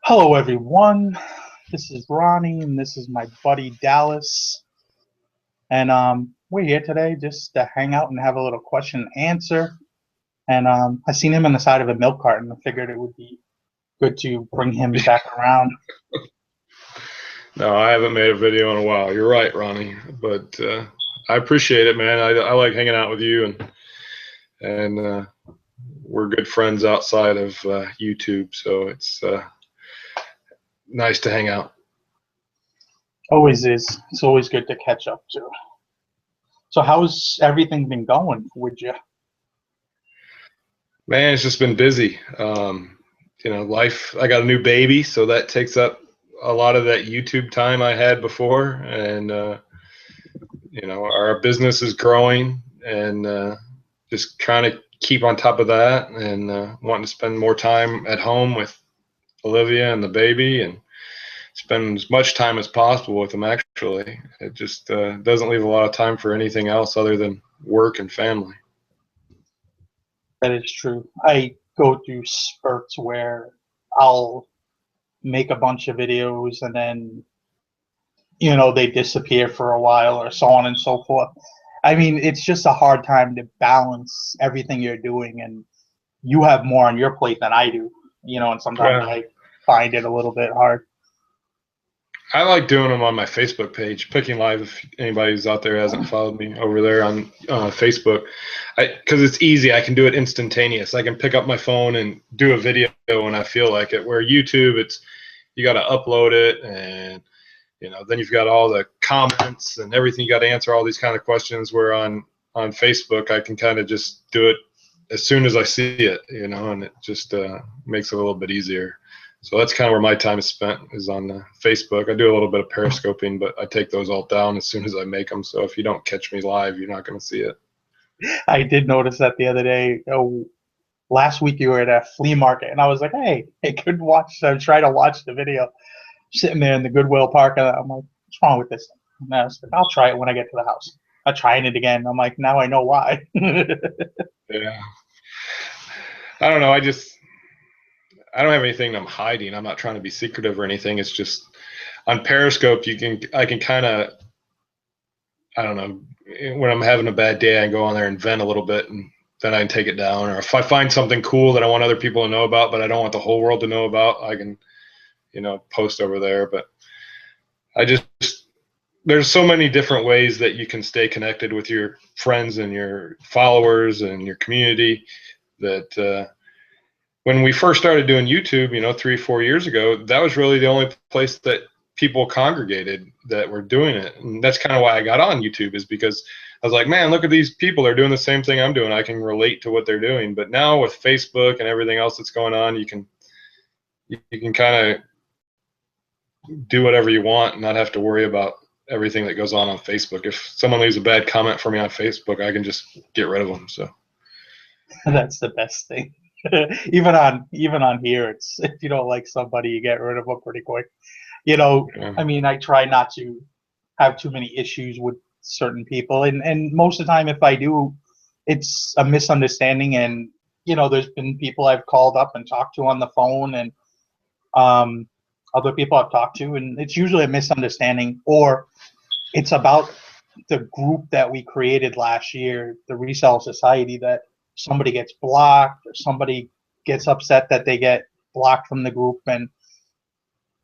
Hello, everyone. This is Ronnie, and this is my buddy Dallas. And we're here today just to hang out and have a little question and answer. And I seen him on the side of a milk carton. I figured it would be good to bring him back around. No, I haven't made a video in a while. You're right, Ronnie. But I appreciate it, man. I like hanging out with you, and we're good friends outside of YouTube, so it's nice to hang out. Always is. It's always good to catch up too. So how's everything been going with you? Man, it's just been busy. Life. I got a new baby, so that takes up a lot of that YouTube time I had before, and our business is growing, and just trying to keep on top of that, and wanting to spend more time at home with Olivia and the baby, and spend as much time as possible with them. Actually, it just doesn't leave a lot of time for anything else other than work and family. That is true. I go through spurts where I'll make a bunch of videos and then they disappear for a while or so on and so forth. I mean, it's just a hard time to balance everything you're doing, and you have more on your plate than I do, and sometimes I find it a little bit hard. I like doing them on my Facebook page, Picking Live. If anybody's out there hasn't followed me over there on Facebook, because it's easy. I can do it instantaneous. I can pick up my phone and do a video when I feel like it. Where YouTube, you got to upload it, and then you've got all the comments and everything. You got to answer all these kind of questions. Where on Facebook, I can kind of just do it as soon as I see it, and it just makes it a little bit easier. So that's kind of where my time is spent, is on Facebook. I do a little bit of periscoping, but I take those all down as soon as I make them. So if you don't catch me live, you're not going to see it. I did notice that the other day. Last week you were at a flea market, and I was like, hey, I could try to watch the video. Sitting there in the Goodwill park, and I'm like, what's wrong with this? And I was like, I'll try it when I get to the house. I'm trying it again. I'm like, now I know why. Yeah. I don't know. I don't have anything I'm hiding. I'm not trying to be secretive or anything. It's just on Periscope, I can kind of, I don't know, when I'm having a bad day, I go on there and vent a little bit, and then I can take it down. Or if I find something cool that I want other people to know about, but I don't want the whole world to know about, I can, post over there. But there's so many different ways that you can stay connected with your friends and your followers and your community that, when we first started doing YouTube, 3-4 years ago, that was really the only place that people congregated that were doing it. And that's kind of why I got on YouTube, is because I was like, man, look at these people. They're doing the same thing I'm doing. I can relate to what they're doing. But now with Facebook and everything else that's going on, you can kind of do whatever you want and not have to worry about everything that goes on Facebook. If someone leaves a bad comment for me on Facebook, I can just get rid of them. So that's the best thing. even on here, it's, if you don't like somebody, you get rid of them pretty quick. Yeah. I mean, I try not to have too many issues with certain people, and most of the time, if I do, it's a misunderstanding. And there's been people I've called up and talked to on the phone, and other people I've talked to, and it's usually a misunderstanding, or it's about the group that we created last year, the Resell Society, that somebody gets blocked or somebody gets upset that they get blocked from the group. And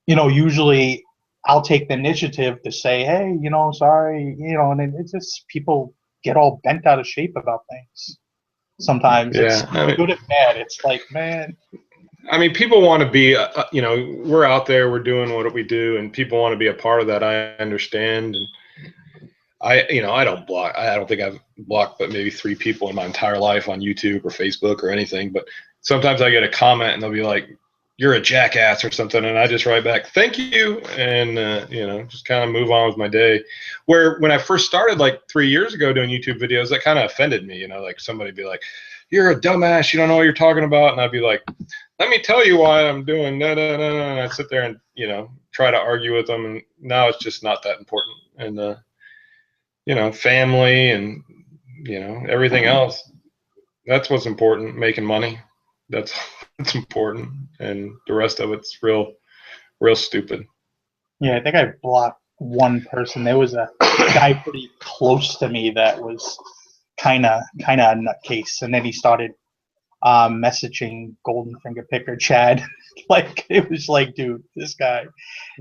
usually I'll take the initiative to say, hey, sorry, and it's just, people get all bent out of shape about things sometimes. Yeah. It's good and bad. It's like, man, I mean, people want to be, we're out there, we're doing what we do, and people want to be a part of that. I understand. And I don't block. I don't think I've blocked but maybe 3 people in my entire life on YouTube or Facebook or anything. But sometimes I get a comment and they'll be like, you're a jackass or something. And I just write back, thank you. And, just kind of move on with my day. Where when I first started like 3 years ago doing YouTube videos, that kind of offended me. Like somebody be like, you're a dumbass. You don't know what you're talking about. And I'd be like, let me tell you why I'm doing da da da. And I'd sit there and, try to argue with them. And now it's just not that important. And, family and, everything else. That's what's important. Making money. That's important. And the rest of it's real real stupid. Yeah, I think I blocked one person. There was a guy pretty close to me that was kind of a nutcase, and then he started messaging Golden Finger Picker Chad. Like, it was like, dude, this guy,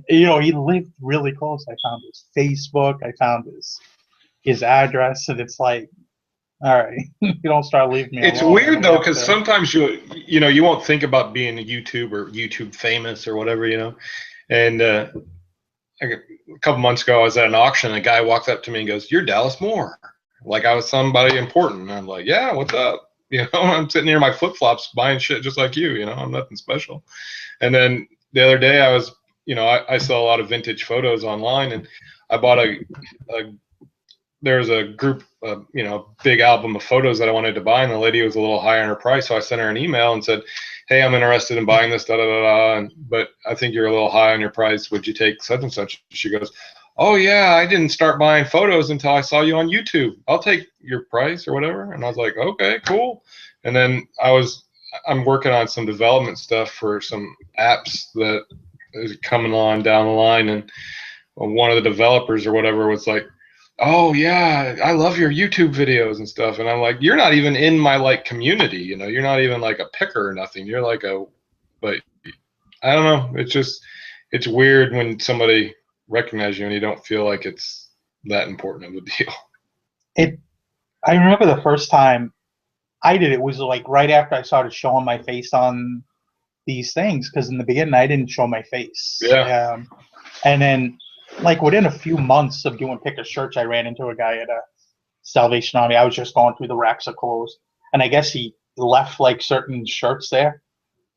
he lived really close. I found his Facebook, I found his address, and it's like, all right, you don't start leaving me It's alone. weird though, because sometimes you won't think about being a YouTube or YouTube famous or whatever, and a couple months ago I was at an auction and a guy walked up to me and goes, "You're Dallas Moore," like I was somebody important. And I'm like, "Yeah, what's up?" I'm sitting here in my flip-flops buying shit just like you, I'm nothing special. And then the other day I was, I sell a lot of vintage photos online, and I bought there's a group, big album of photos that I wanted to buy, and the lady was a little higher on her price. So I sent her an email and said, "Hey, I'm interested in buying this, but I think you're a little high on your price. Would you take such and such?" She goes, "Oh yeah, I didn't start buying photos until I saw you on YouTube. I'll take your price," or whatever. And I was like, "Okay, cool." And then I'm working on some development stuff for some apps that is coming on down the line, and one of the developers or whatever was like, "Oh yeah, I love your YouTube videos and stuff." And I'm like, "You're not even in my community, you're not even like a picker or nothing. You're like but I don't know. It's weird when somebody recognizes you and you don't feel like it's that important of a deal." I remember the first time I did it was like right after I started showing my face on these things, because in the beginning I didn't show my face. Yeah. And then, like, within a few months of doing pick a shirts, I ran into a guy at a Salvation Army. I was just going through the racks of clothes, and I guess he left like certain shirts there,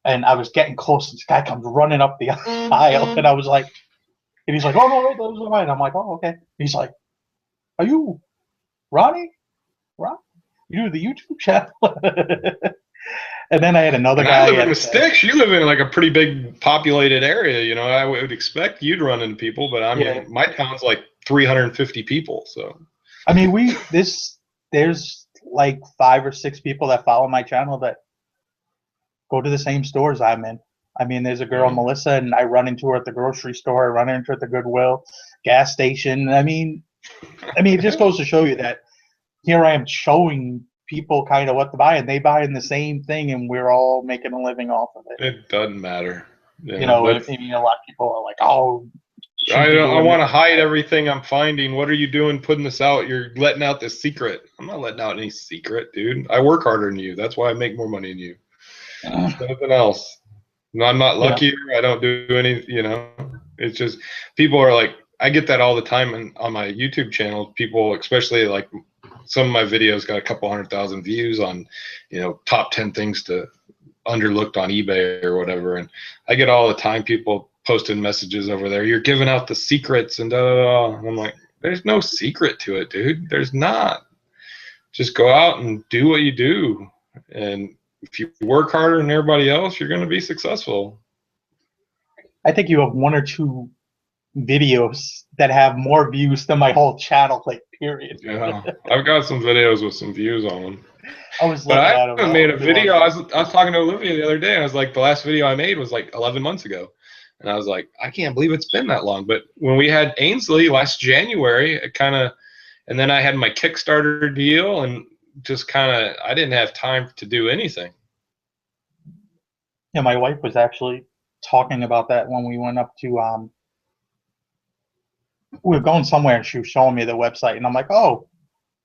and I was getting close, and this guy comes running up the aisle, and I was like, and he's like, "Oh no, those are mine." I'm like, "Oh, okay." He's like, "Are you Ronnie? Ron? You do the YouTube channel?" And then I had another guy. I live in the sticks. You live in like a pretty big populated area. I would expect you'd run into people, but I mean, my town's like 350 people. So, I mean, there's like 5 or 6 people that follow my channel that go to the same stores I'm in. I mean, there's a girl, Melissa, and I run into her at the grocery store. I run into her at the Goodwill, gas station. I mean, it just goes to show you that here I am showing people kind of what to buy, and they buy in the same thing, and we're all making a living off of it. It doesn't matter. I mean, a lot of people are like, "Oh, I want to hide everything I'm finding. What are you doing putting this out? You're letting out this secret." I'm not letting out any secret, dude. I work harder than you. That's why I make more money than you. It's nothing else. No, I'm not luckier. I don't do any, it's just people are like, I get that all the time on my YouTube channel. People, especially like some of my videos got a couple 100,000 views on, top 10 things to underlooked on eBay or whatever. And I get all the time people posting messages over there. "You're giving out the secrets and da da da." And I'm like, there's no secret to it, dude. There's not. Just go out and do what you do. And if you work harder than everybody else, you're going to be successful. I think you have 1 or 2 videos that have more views than my whole channel, like, period. Yeah, I've got some videos with some views on them. I was looking at them. I made a video. I was talking to Olivia the other day, and I was like, the last video I made was like 11 months ago. And I was like, I can't believe it's been that long. But when we had Ainsley last January, and then I had my Kickstarter deal, and just I didn't have time to do anything. Yeah, my wife was actually talking about that when we went up to, we were going somewhere, and she was showing me the website, and I'm like, "Oh,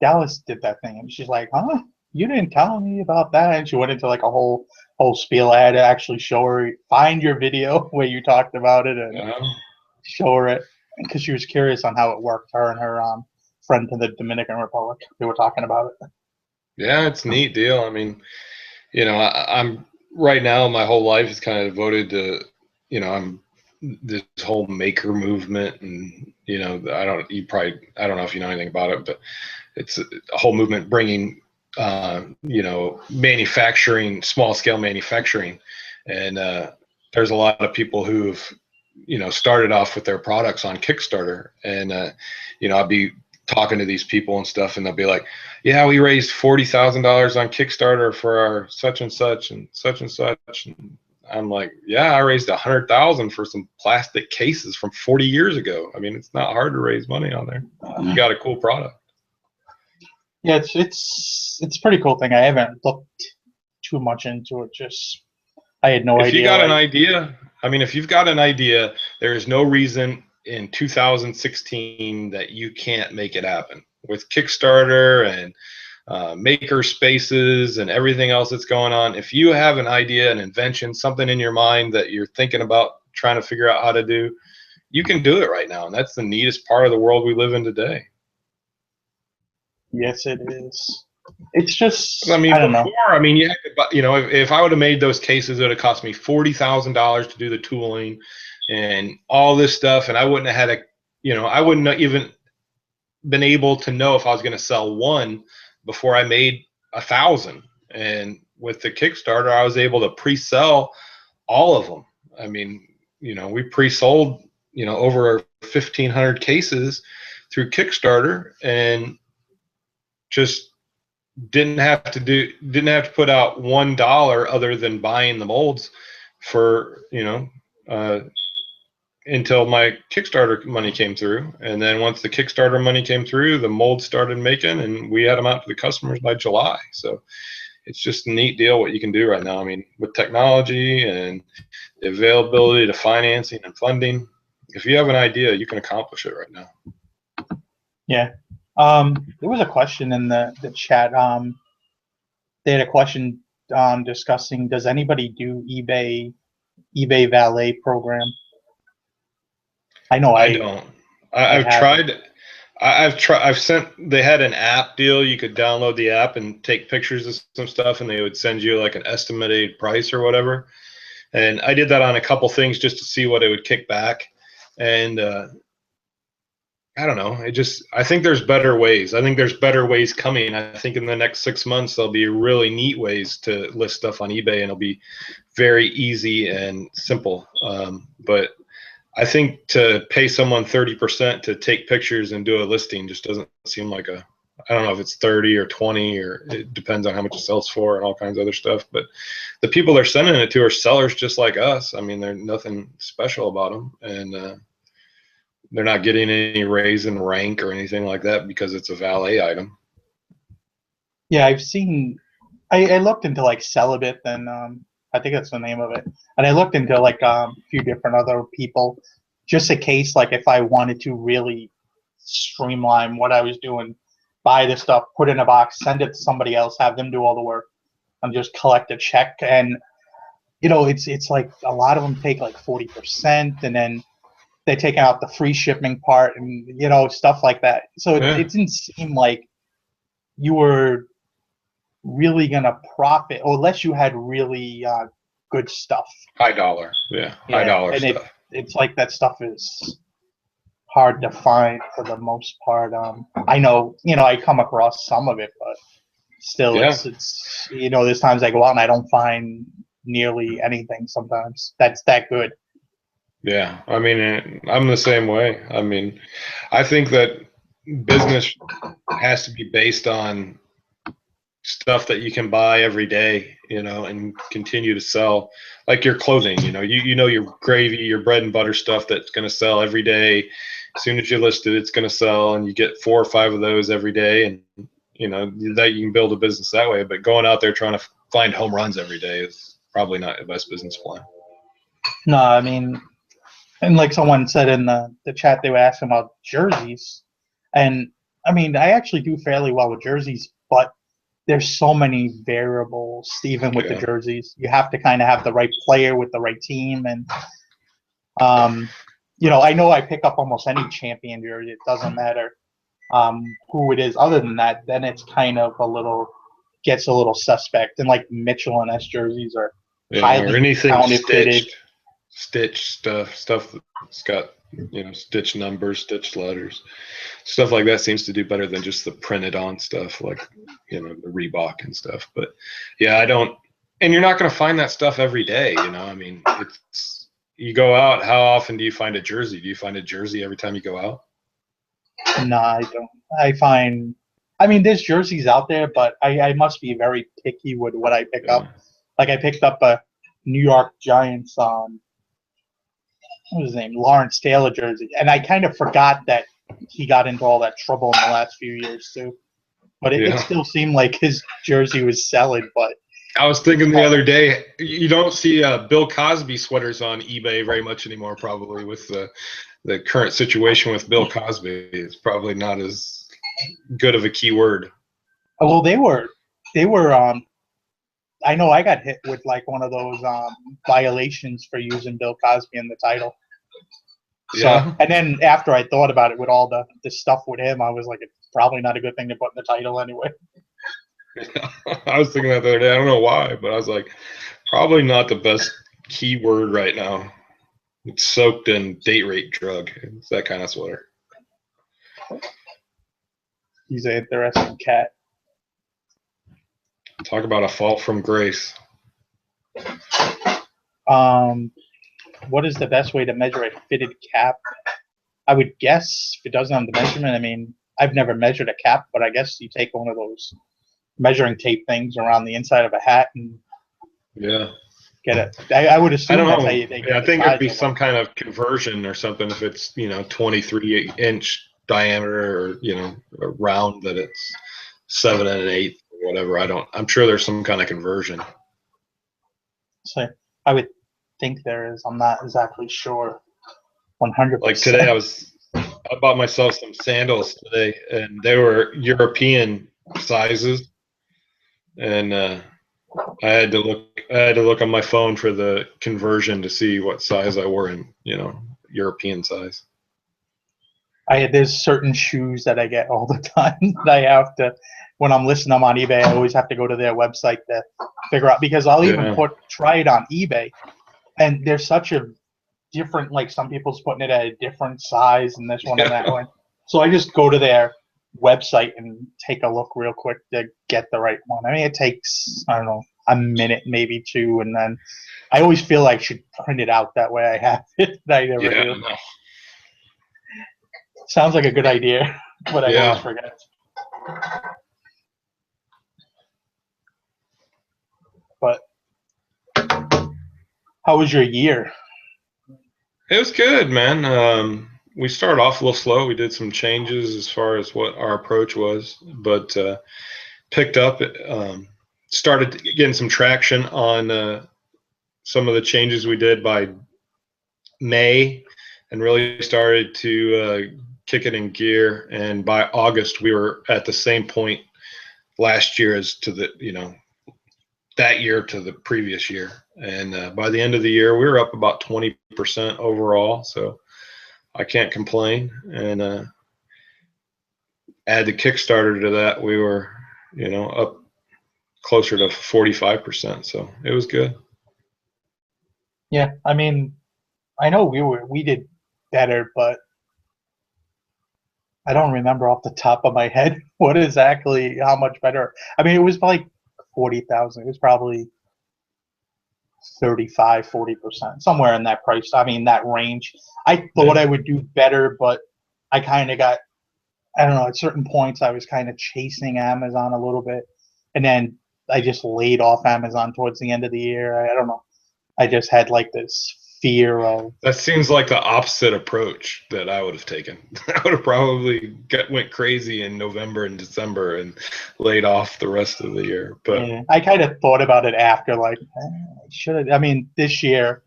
Dallas did that thing." And she's like, "Huh? You didn't tell me about that." And she went into like a whole spiel. I had to actually show her, find your video where you talked about it, and show her it, because she was curious on how it worked. Her and her friend in the Dominican Republic, they were talking about it. Yeah, it's a neat deal. I mean, I'm right now, my whole life is kind of devoted to, I'm this whole maker movement, and I don't know if you know anything about it, but it's a whole movement bringing manufacturing, small scale manufacturing, and there's a lot of people who've started off with their products on Kickstarter, and I'll be talking to these people and stuff, and they'll be like, "Yeah, we raised $40,000 on Kickstarter for our such and such and such and such." And I'm like, yeah, I raised 100,000 for some plastic cases from 40 years ago. I mean, it's not hard to raise money on there. You got a cool product. Yeah, it's a pretty cool thing. I haven't looked too much into it. Just I had no idea. If you got an idea, I mean, if you've got an idea, there is no reason in 2016 that you can't make it happen with Kickstarter and maker spaces and everything else that's going on. If you have an idea, an invention, something in your mind that you're thinking about trying to figure out how to do, you can do it right now. And that's the neatest part of the world we live in today. Yes, it is. It's just, I mean, I don't know. I mean, you had to, you know, if I would have made those cases, it would have cost me $40,000 to do the tooling and all this stuff. And I wouldn't have had I wouldn't have even been able to know if I was going to sell one before I made 1,000. And with the Kickstarter, I was able to pre-sell all of them. I mean, we pre-sold, over 1,500 cases through Kickstarter, and just didn't have to put out $1 other than buying the molds for, until my Kickstarter money came through. And then once the Kickstarter money came through, the molds started making, and we had them out to the customers by July. So it's just a neat deal what you can do right now. I mean, with technology and the availability to financing and funding, if you have an idea, you can accomplish it right now. Yeah. There was a question in the chat. They had a question discussing, does anybody do eBay valet program? I know I don't. I've tried. I've sent. They had an app deal. You could download the app and take pictures of some stuff, and they would send you like an estimated price or whatever. And I did that on a couple things just to see what it would kick back. And I don't know. I think there's better ways. I think there's better ways coming. I think in the next 6 months, there'll be really neat ways to list stuff on eBay, and it'll be very easy and simple. But I think to pay someone 30% to take pictures and do a listing just doesn't seem like I don't know if it's 30 or 20, or it depends on how much it sells for and all kinds of other stuff. But the people they're sending it to are sellers just like us. I mean, there's nothing special about them, and they're not getting any raise in rank or anything like that because it's a valet item. Yeah, I've seen. I looked into like Celibate, and I think that's the name of it. And I looked into like a few different other people, just in case, like if I wanted to really streamline what I was doing, buy the stuff, put it in a box, send it to somebody else, have them do all the work, and just collect a check. And it's like a lot of them take like 40%, and then they're taking out the free shipping part, and stuff like that. So it didn't seem like you were really gonna profit, or unless you had really good stuff. High dollar, high dollar and stuff. It's like that stuff is hard to find for the most part. I know, I come across some of it, but still, it's there's times I go out and I don't find nearly anything. Sometimes that's that good. Yeah, I mean, I'm the same way. I mean, I think that business has to be based on stuff that you can buy every day, and continue to sell, like your clothing. Your gravy, your bread and butter stuff that's going to sell every day. As soon as you list it, it's going to sell, and you get 4 or 5 of those every day, and that you can build a business that way. But going out there trying to find home runs every day is probably not the best business plan. No, I mean, and like someone said in the chat, they were asking about jerseys, and I mean, I actually do fairly well with jerseys, but there's so many variables, even with the jerseys. You have to kind of have the right player with the right team, and I know I pick up almost any champion jersey. It doesn't matter who it is. Other than that, then it's kind of gets a little suspect. And like Mitchell and S jerseys are highly or anything counterfeited. Stitched stuff that's got stitched numbers, stitched letters, stuff like that seems to do better than just the printed on stuff like the Reebok and stuff. But yeah, I don't, and you're not going to find that stuff every day. I mean, you go out, how often do you find a jersey? Do you find a jersey every time you go out? No, I don't. I mean, there's jerseys out there, but I must be very picky with what I pick up. Like I picked up New York Giants what was his name, Lawrence Taylor jersey, and I kind of forgot that he got into all that trouble in the last few years too. But it still seemed like his jersey was selling. But I was thinking the other day, you don't see Bill Cosby sweaters on eBay very much anymore, probably with the current situation with Bill Cosby. It's probably not as good of a keyword. well, they were. I know I got hit with like one of those violations for using Bill Cosby in the title. So, Yeah. and then after I thought about it with all the stuff with him, I was like, it's probably not a good thing to put in the title anyway. I was thinking that the other day. I don't know why, but I was like, probably not the best keyword right now. It's soaked in date rate drug. It's that kind of sweater. He's an interesting cat. Talk about a fall from grace. What is the best way to measure a fitted cap? I would guess if it doesn't have the measurement. I mean, I've never measured a cap, but I guess you take one of those measuring tape things around the inside of a hat and get it. I would assume I don't that's know. how they get I the think size it'd be of some one. kind of conversion or something if it's 23-inch diameter or a round that it's 7 1/8 or whatever. I'm sure there's some kind of conversion. So I would think there is. I'm not exactly sure. 100%. Like today, I bought myself some sandals today, and they were European sizes, and I had to look on my phone for the conversion to see what size I were in, European size. There's certain shoes that I get all the time that I have to, when I'm listing them on eBay, I always have to go to their website to figure out, because I'll even try it on eBay, and there's such a different, like some people's putting it at a different size and this one and that one. So I just go to their website and take a look real quick to get the right one. I mean, it takes, I don't know, a minute, maybe two, and then I always feel like I should print it out, that way I have it. I never do. No. Sounds like a good idea, but I always forget. But how was your year? It was good, man. We started off a little slow. We did some changes as far as what our approach was, but picked up, started getting some traction on some of the changes we did by May, and really started to kick it in gear. And by August, we were at the same point last year as to that year to the previous year. And by the end of the year, we were up about 20% overall. So I can't complain. And add the Kickstarter to that, we were, up closer to 45%. So it was good. Yeah, I mean, I know we did better, but I don't remember off the top of my head what exactly, how much better. I mean, it was like 40,000. It was probably 35, 40%, somewhere in that price. I mean, that range. I thought I would do better, but I kind of got, I don't know, at certain points I was kind of chasing Amazon a little bit. And then I just laid off Amazon towards the end of the year. I don't know. I just had like this fear of. That seems like the opposite approach that I would have taken. I would have probably went crazy in November and December and laid off the rest of the year. But Yeah, I kind of thought about it after, like, I should have. I mean, this year,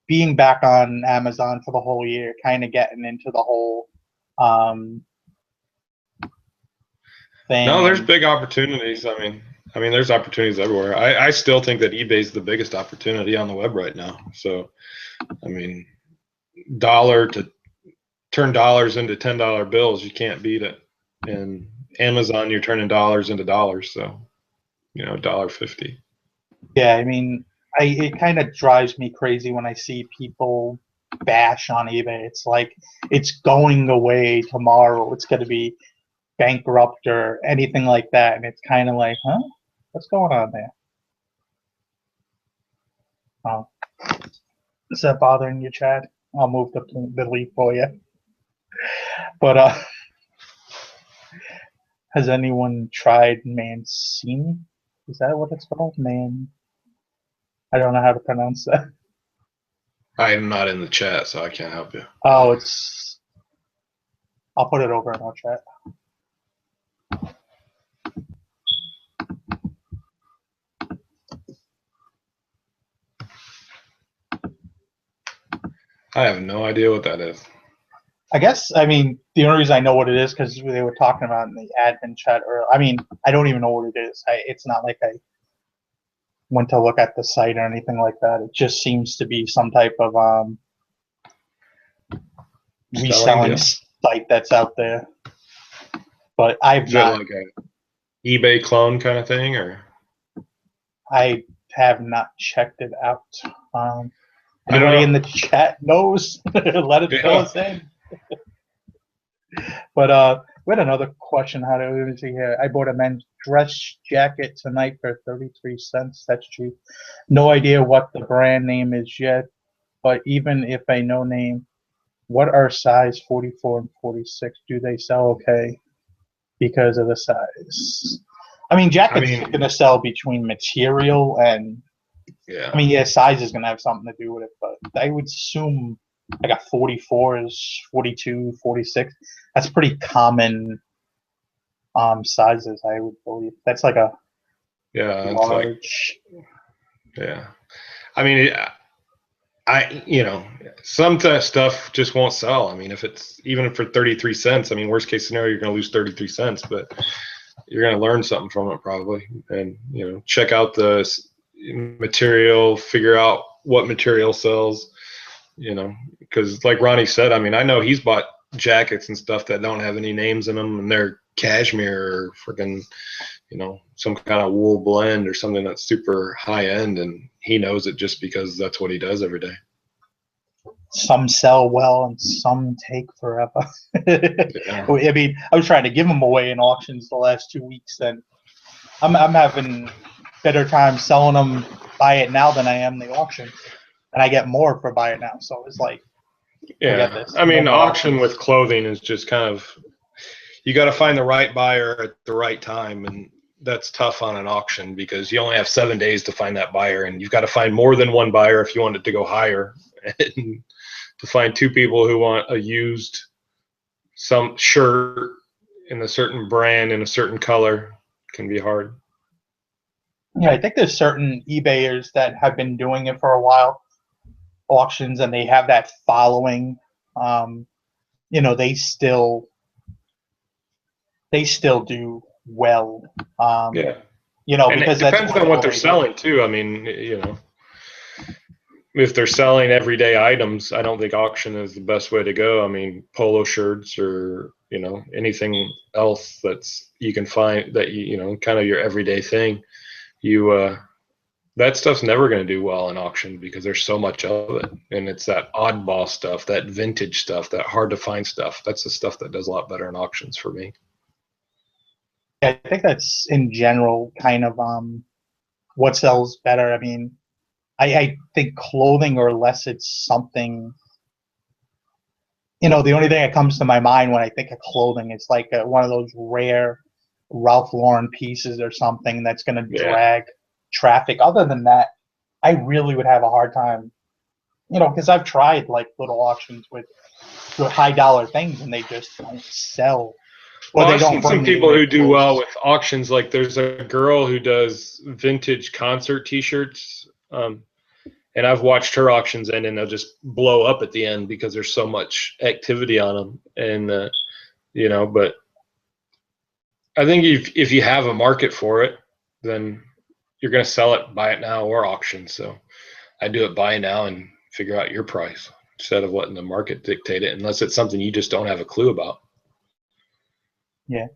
being back on Amazon for the whole year, kind of getting into the whole thing. No, there's big opportunities. I mean, there's opportunities everywhere. I still think that eBay is the biggest opportunity on the web right now. So, I mean, to turn dollars into $10 bills, you can't beat it. And Amazon, you're turning dollars into dollars. So, $1.50. Yeah, I mean, it kind of drives me crazy when I see people bash on eBay. It's like it's going away tomorrow. It's going to be bankrupt or anything like that, and it's kind of like, huh? What's going on there? Oh, is that bothering you, Chad? I'll move the leaf for you. But has anyone tried Mancini? Is that what it's called? I don't know how to pronounce that. I am not in the chat, so I can't help you. Oh, I'll put it over in our chat. I have no idea what that is. I guess, I mean, the only reason I know what it is because they were talking about it in the admin chat, or, I mean, I don't even know what it is. It's not like I went to look at the site or anything like that. It just seems to be some type of reselling site that's out there. But Is it like a eBay clone kind of thing, or? I have not checked it out. Anybody in the chat knows? Let it fill us in. But we had another question. How do we see here? I bought a men's dress jacket tonight for 33 cents. That's cheap. No idea what the brand name is yet, but even if I know name, what are size 44 and 46? Do they sell okay because of the size? I mean, jackets are going to sell between material and, yeah. I mean, yeah, size is going to have something to do with it, but I would assume like a 44 is 42, 46. That's pretty common sizes, I would believe. That's like a large. Yeah. I mean, some stuff just won't sell. I mean, even for 33 cents, I mean, worst case scenario, you're going to lose 33 cents, but you're going to learn something from it probably. And, check out the material, figure out what material sells, because like Ronnie said, I mean, I know he's bought jackets and stuff that don't have any names in them, and they're cashmere or freaking, some kind of wool blend or something that's super high end, and he knows it just because that's what he does every day. Some sell well and some take forever. Yeah. I mean, I was trying to give them away in auctions the last 2 weeks, and I'm having better time selling them buy it now than I am the auction, and I get more for buy it now. So it's like, yeah, I mean, auction with clothing is just kind of, you got to find the right buyer at the right time, and that's tough on an auction because you only have 7 days to find that buyer, and you've got to find more than one buyer if you want it to go higher. And to find two people who want a used some shirt in a certain brand in a certain color can be hard. Yeah, I think there's certain eBayers that have been doing it for a while, auctions, and they have that following. They still do well. Yeah. And because it depends on what they're selling too. I mean, if they're selling everyday items, I don't think auction is the best way to go. I mean, polo shirts or, anything else that's you can find that, kind of your everyday thing, that stuff's never going to do well in auction because there's so much of it. And it's that oddball stuff, that vintage stuff, that hard to find stuff. That's the stuff that does a lot better in auctions for me. I think that's in general kind of what sells better. I mean, I think clothing, or less it's something, the only thing that comes to my mind when I think of clothing is like one of those rare Ralph Lauren pieces or something that's going to drag traffic. Other than that, I really would have a hard time, because I've tried like little auctions with high dollar things and they just don't sell. Well, I've seen some people who do well with auctions. Like there's a girl who does vintage concert T-shirts, and I've watched her auctions end, and they'll just blow up at the end because there's so much activity on them. And but I think if you have a market for it, then you're going to sell it, buy it now, or auction. So I do it buy now and figure out your price instead of letting the market dictate it, unless it's something you just don't have a clue about. Yeah.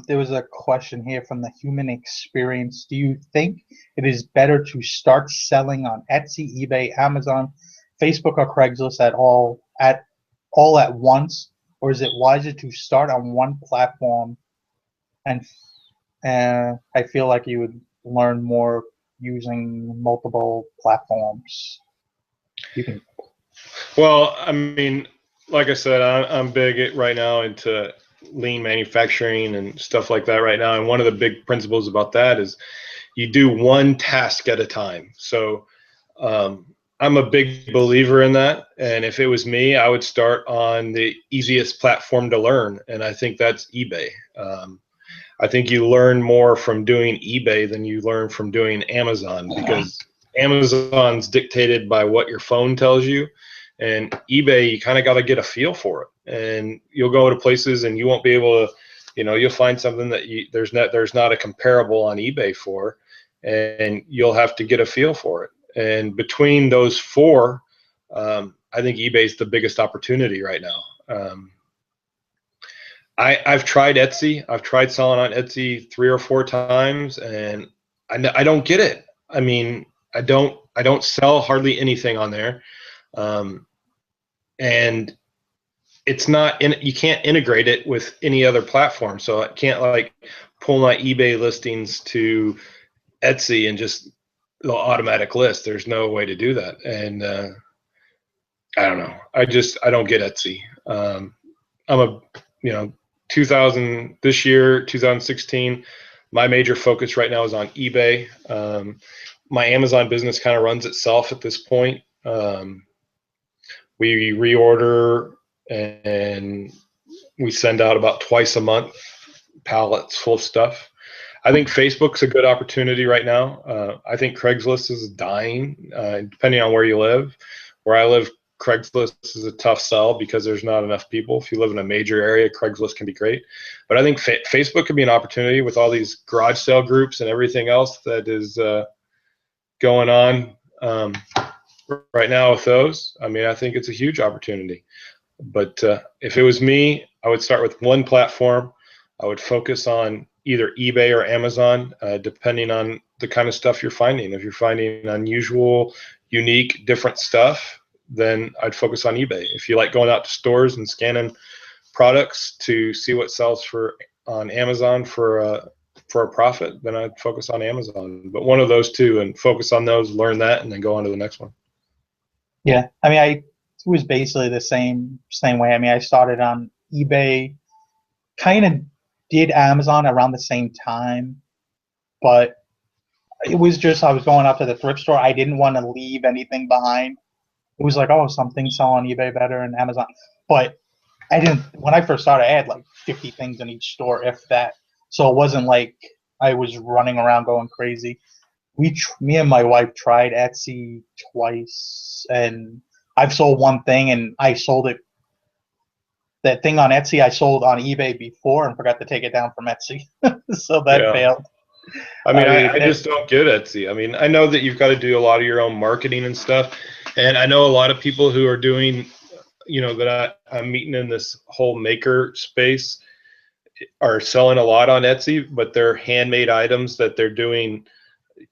There was a question here from the Human Experience. Do you think it is better to start selling on Etsy, eBay, Amazon, Facebook, or Craigslist at all at once, or is it wiser to start on one platform? And I feel like you would learn more using multiple platforms. You can. Well, I mean, like I said, I'm big right now into lean manufacturing and stuff like that right now. And one of the big principles about that is you do one task at a time. So I'm a big believer in that. And if it was me, I would start on the easiest platform to learn. And I think that's eBay. I think you learn more from doing eBay than you learn from doing Amazon, because Amazon's dictated by what your phone tells you, and eBay, you kind of got to get a feel for it. And you'll go to places and you won't be able to, you'll find something that there's not a comparable on eBay for, and you'll have to get a feel for it. And between those four, I think eBay's the biggest opportunity right now. I've tried Etsy. I've tried selling on Etsy 3 or 4 times, and I don't get it. I mean, I don't sell hardly anything on there, and it's not you can't integrate it with any other platform. So I can't like pull my eBay listings to Etsy and just the automatic list. There's no way to do that, and I don't know. I don't get Etsy. I'm a 2016, my major focus right now is on eBay. My Amazon business kind of runs itself at this point. We reorder and we send out about twice a month pallets full of stuff. I think Facebook's a good opportunity right now. I think Craigslist is dying, depending on where you live. Where I live, Craigslist is a tough sell because there's not enough people. If you live in a major area, Craigslist can be great. But I think Facebook could be an opportunity with all these garage sale groups and everything else that is going on right now with those. I mean, I think it's a huge opportunity. But if it was me, I would start with one platform. I would focus on either eBay or Amazon, depending on the kind of stuff you're finding. If you're finding unusual, unique, different stuff, then I'd focus on eBay. If you like going out to stores and scanning products to see what sells on Amazon for a profit, then I'd focus on Amazon. But one of those two, and focus on those, learn that, and then go on to the next one. Yeah, I mean, it was basically the same way. I mean, I started on eBay, kind of did Amazon around the same time, but it was just I was going out to the thrift store. I didn't want to leave anything behind. It was like, oh, something sell on eBay better than Amazon. But I didn't. When I first started, I had like 50 things in each store, if that. So it wasn't like I was running around going crazy. Me and my wife tried Etsy twice, and I've sold one thing, and I sold it. That thing on Etsy I sold on eBay before and forgot to take it down from Etsy, so that failed. I mean, I just don't get Etsy. I mean, I know that you've got to do a lot of your own marketing and stuff, and I know a lot of people who are doing, that I'm meeting in this whole maker space are selling a lot on Etsy, but they're handmade items that they're doing,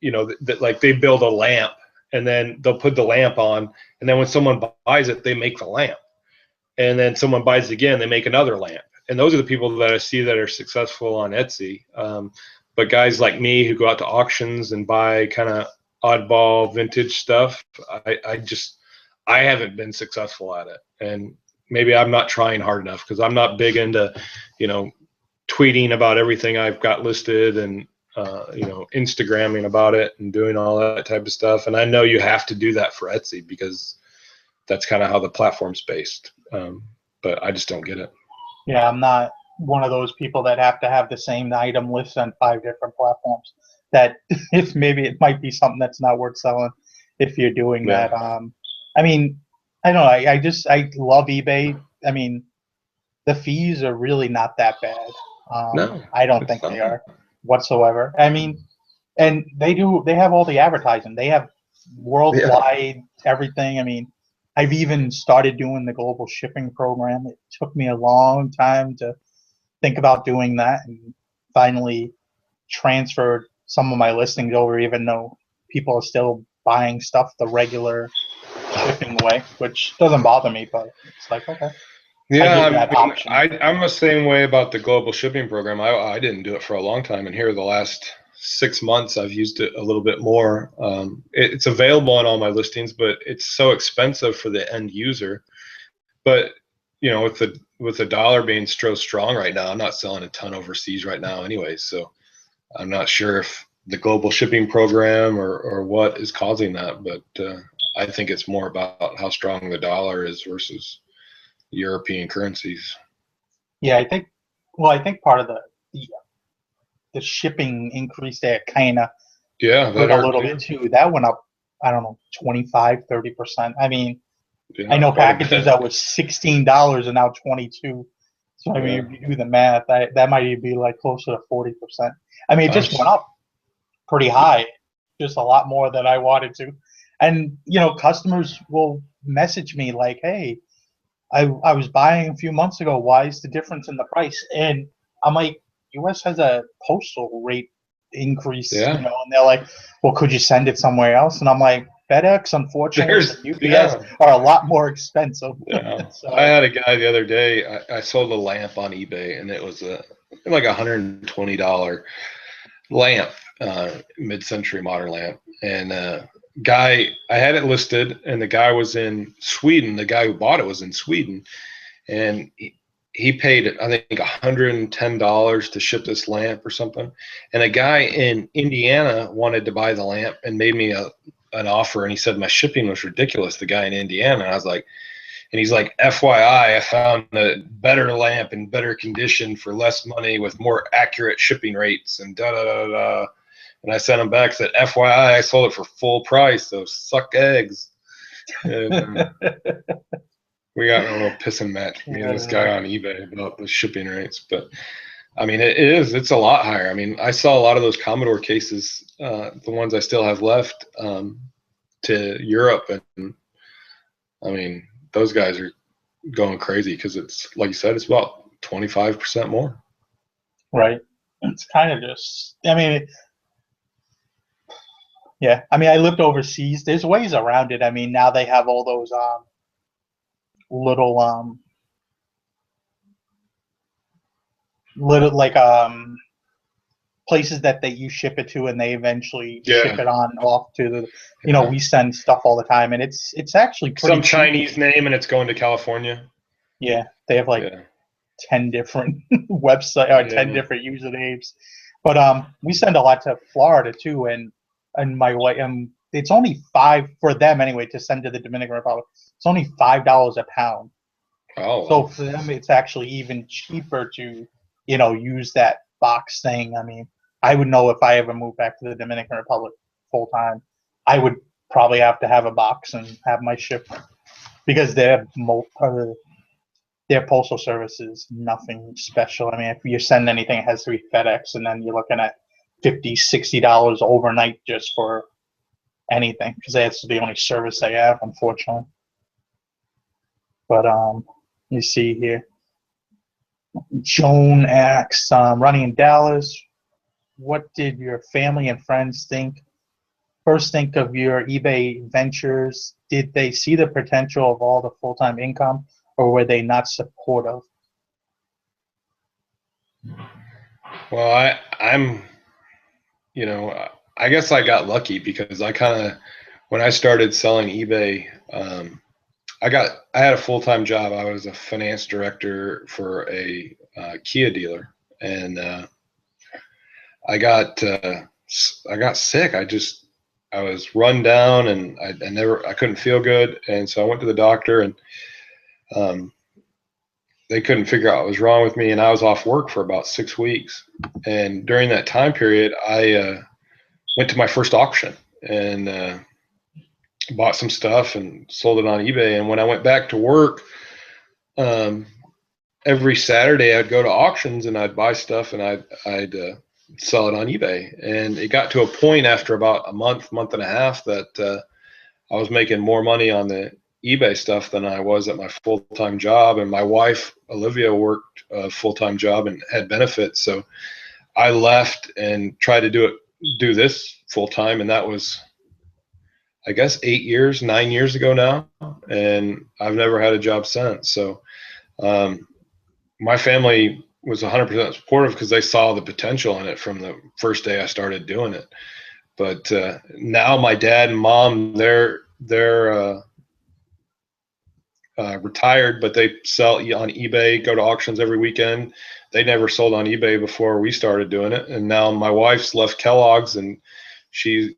that like they build a lamp and then they'll put the lamp on, and then when someone buys it, they make the lamp. And then someone buys it again, they make another lamp. And those are the people that I see that are successful on Etsy. But guys like me who go out to auctions and buy kind of oddball vintage stuff, I haven't been successful at it. And maybe I'm not trying hard enough because I'm not big into, tweeting about everything I've got listed and, Instagramming about it and doing all that type of stuff. And I know you have to do that for Etsy because that's kind of how the platform's based. But I just don't get it. Yeah, I'm not one of those people that have to have the same item list on 5 different platforms. That if maybe it might be something that's not worth selling if you're doing that. I mean, I don't know. I love eBay. I mean, the fees are really not that bad. No, I don't think they are whatsoever. I mean, and they have all the advertising. They have worldwide everything. I mean, I've even started doing the global shipping program. It took me a long time to think about doing that, and finally transferred some of my listings over, even though people are still buying stuff the regular shipping way, which doesn't bother me, but it's like, okay. Yeah, I'm the same way about the global shipping program. I didn't do it for a long time, and here the last 6 months I've used it a little bit more. It's available on all my listings, but it's so expensive for the end user. But with the dollar being so strong right now, I'm not selling a ton overseas right now anyway, so I'm not sure if the global shipping program or what is causing that. But I think it's more about how strong the dollar is versus European currencies. Yeah, I think. Well, I think part of the shipping increase there kind of Yeah, hurt that a hurt little too. bit too. That went up, I don't know, 25-30%. I mean, I Yeah, know quite a packages bit. that was $16 and now 22. So I Yeah. mean, if you do the math, that might even be like closer to 40%. I mean, it I'm just went up pretty high, just a lot more than I wanted to. And customers will message me like, "Hey, I was buying a few months ago. Why is the difference in the price?" And I'm like, "U.S. has a postal rate increase, yeah. and they're like, "Well, could you send it somewhere else?" And I'm like, FedEx, unfortunately, There's and UPS yeah. are a lot more expensive. Yeah. I So had a guy the other day, I sold a lamp on eBay and it was like $120 lamp, mid-century modern lamp. And guy, I had it listed and the guy was in Sweden. The guy who bought it was in Sweden, and he paid, I think, $110 to ship this lamp or something. And a guy in Indiana wanted to buy the lamp and made me an offer, and he said my shipping was ridiculous, the guy in Indiana. And I was like, and he's like, FYI, I found a better lamp in better condition for less money with more accurate shipping rates and da da da da. And I sent him back, said, FYI, I sold it for full price, so suck eggs. And we got in a little pissing match, me and this guy on eBay, about the shipping rates. But I mean, it's a lot higher. I mean, I saw a lot of those Commodore cases, the ones I still have left, to Europe. And I mean, those guys are going crazy because it's, like you said, it's about 25% more. right, it's kind of just. I mean, yeah. I mean, I lived overseas. There's ways around it. I mean, now they have all those little little like places that you ship it to, and they eventually ship Yeah. it on off to the. We send stuff all the time, and it's actually Some pretty cheap. Chinese name and it's going to California. Yeah, they have like Yeah. 10 different website or 10 Yeah. different usernames. But we send a lot to Florida too, and my wife, it's only five for them anyway to send to the Dominican Republic. It's only $5 a pound. Oh, So wow. for them, it's actually even cheaper to use that box thing. I mean, I would know if I ever moved back to the Dominican Republic full time, I would probably have to have a box and have my ship, because their postal service is nothing special. I mean, if you send anything, it has to be FedEx, and then you're looking at $50-$60 overnight just for anything, because that's the only service they have, unfortunately. But you see here, Joan asks, running in Dallas, what did your family and friends first think of your eBay ventures? Did they see the potential of all the full-time income, or were they not supportive? Well, I guess I got lucky because when I started selling eBay, I had a full-time job. I was a finance director for a Kia dealer, and I got sick. I was run down, and I couldn't feel good, and so I went to the doctor, and they couldn't figure out what was wrong with me, and I was off work for about 6 weeks. And during that time period, I went to my first auction and bought some stuff and sold it on eBay. And when I went back to work, every Saturday I'd go to auctions and I'd buy stuff and I'd sell it on eBay. And it got to a point after about a month and a half that I was making more money on the eBay stuff than I was at my full-time job. And my wife, Olivia, worked a full-time job and had benefits. So I left and tried to do this full-time. And that was, I guess, 9 years ago now. And I've never had a job since. So my family was 100% supportive because they saw the potential in it from the first day I started doing it. But now my dad and mom, they're retired, but they sell on eBay, go to auctions every weekend. They never sold on eBay before we started doing it. And now my wife's left Kellogg's, and she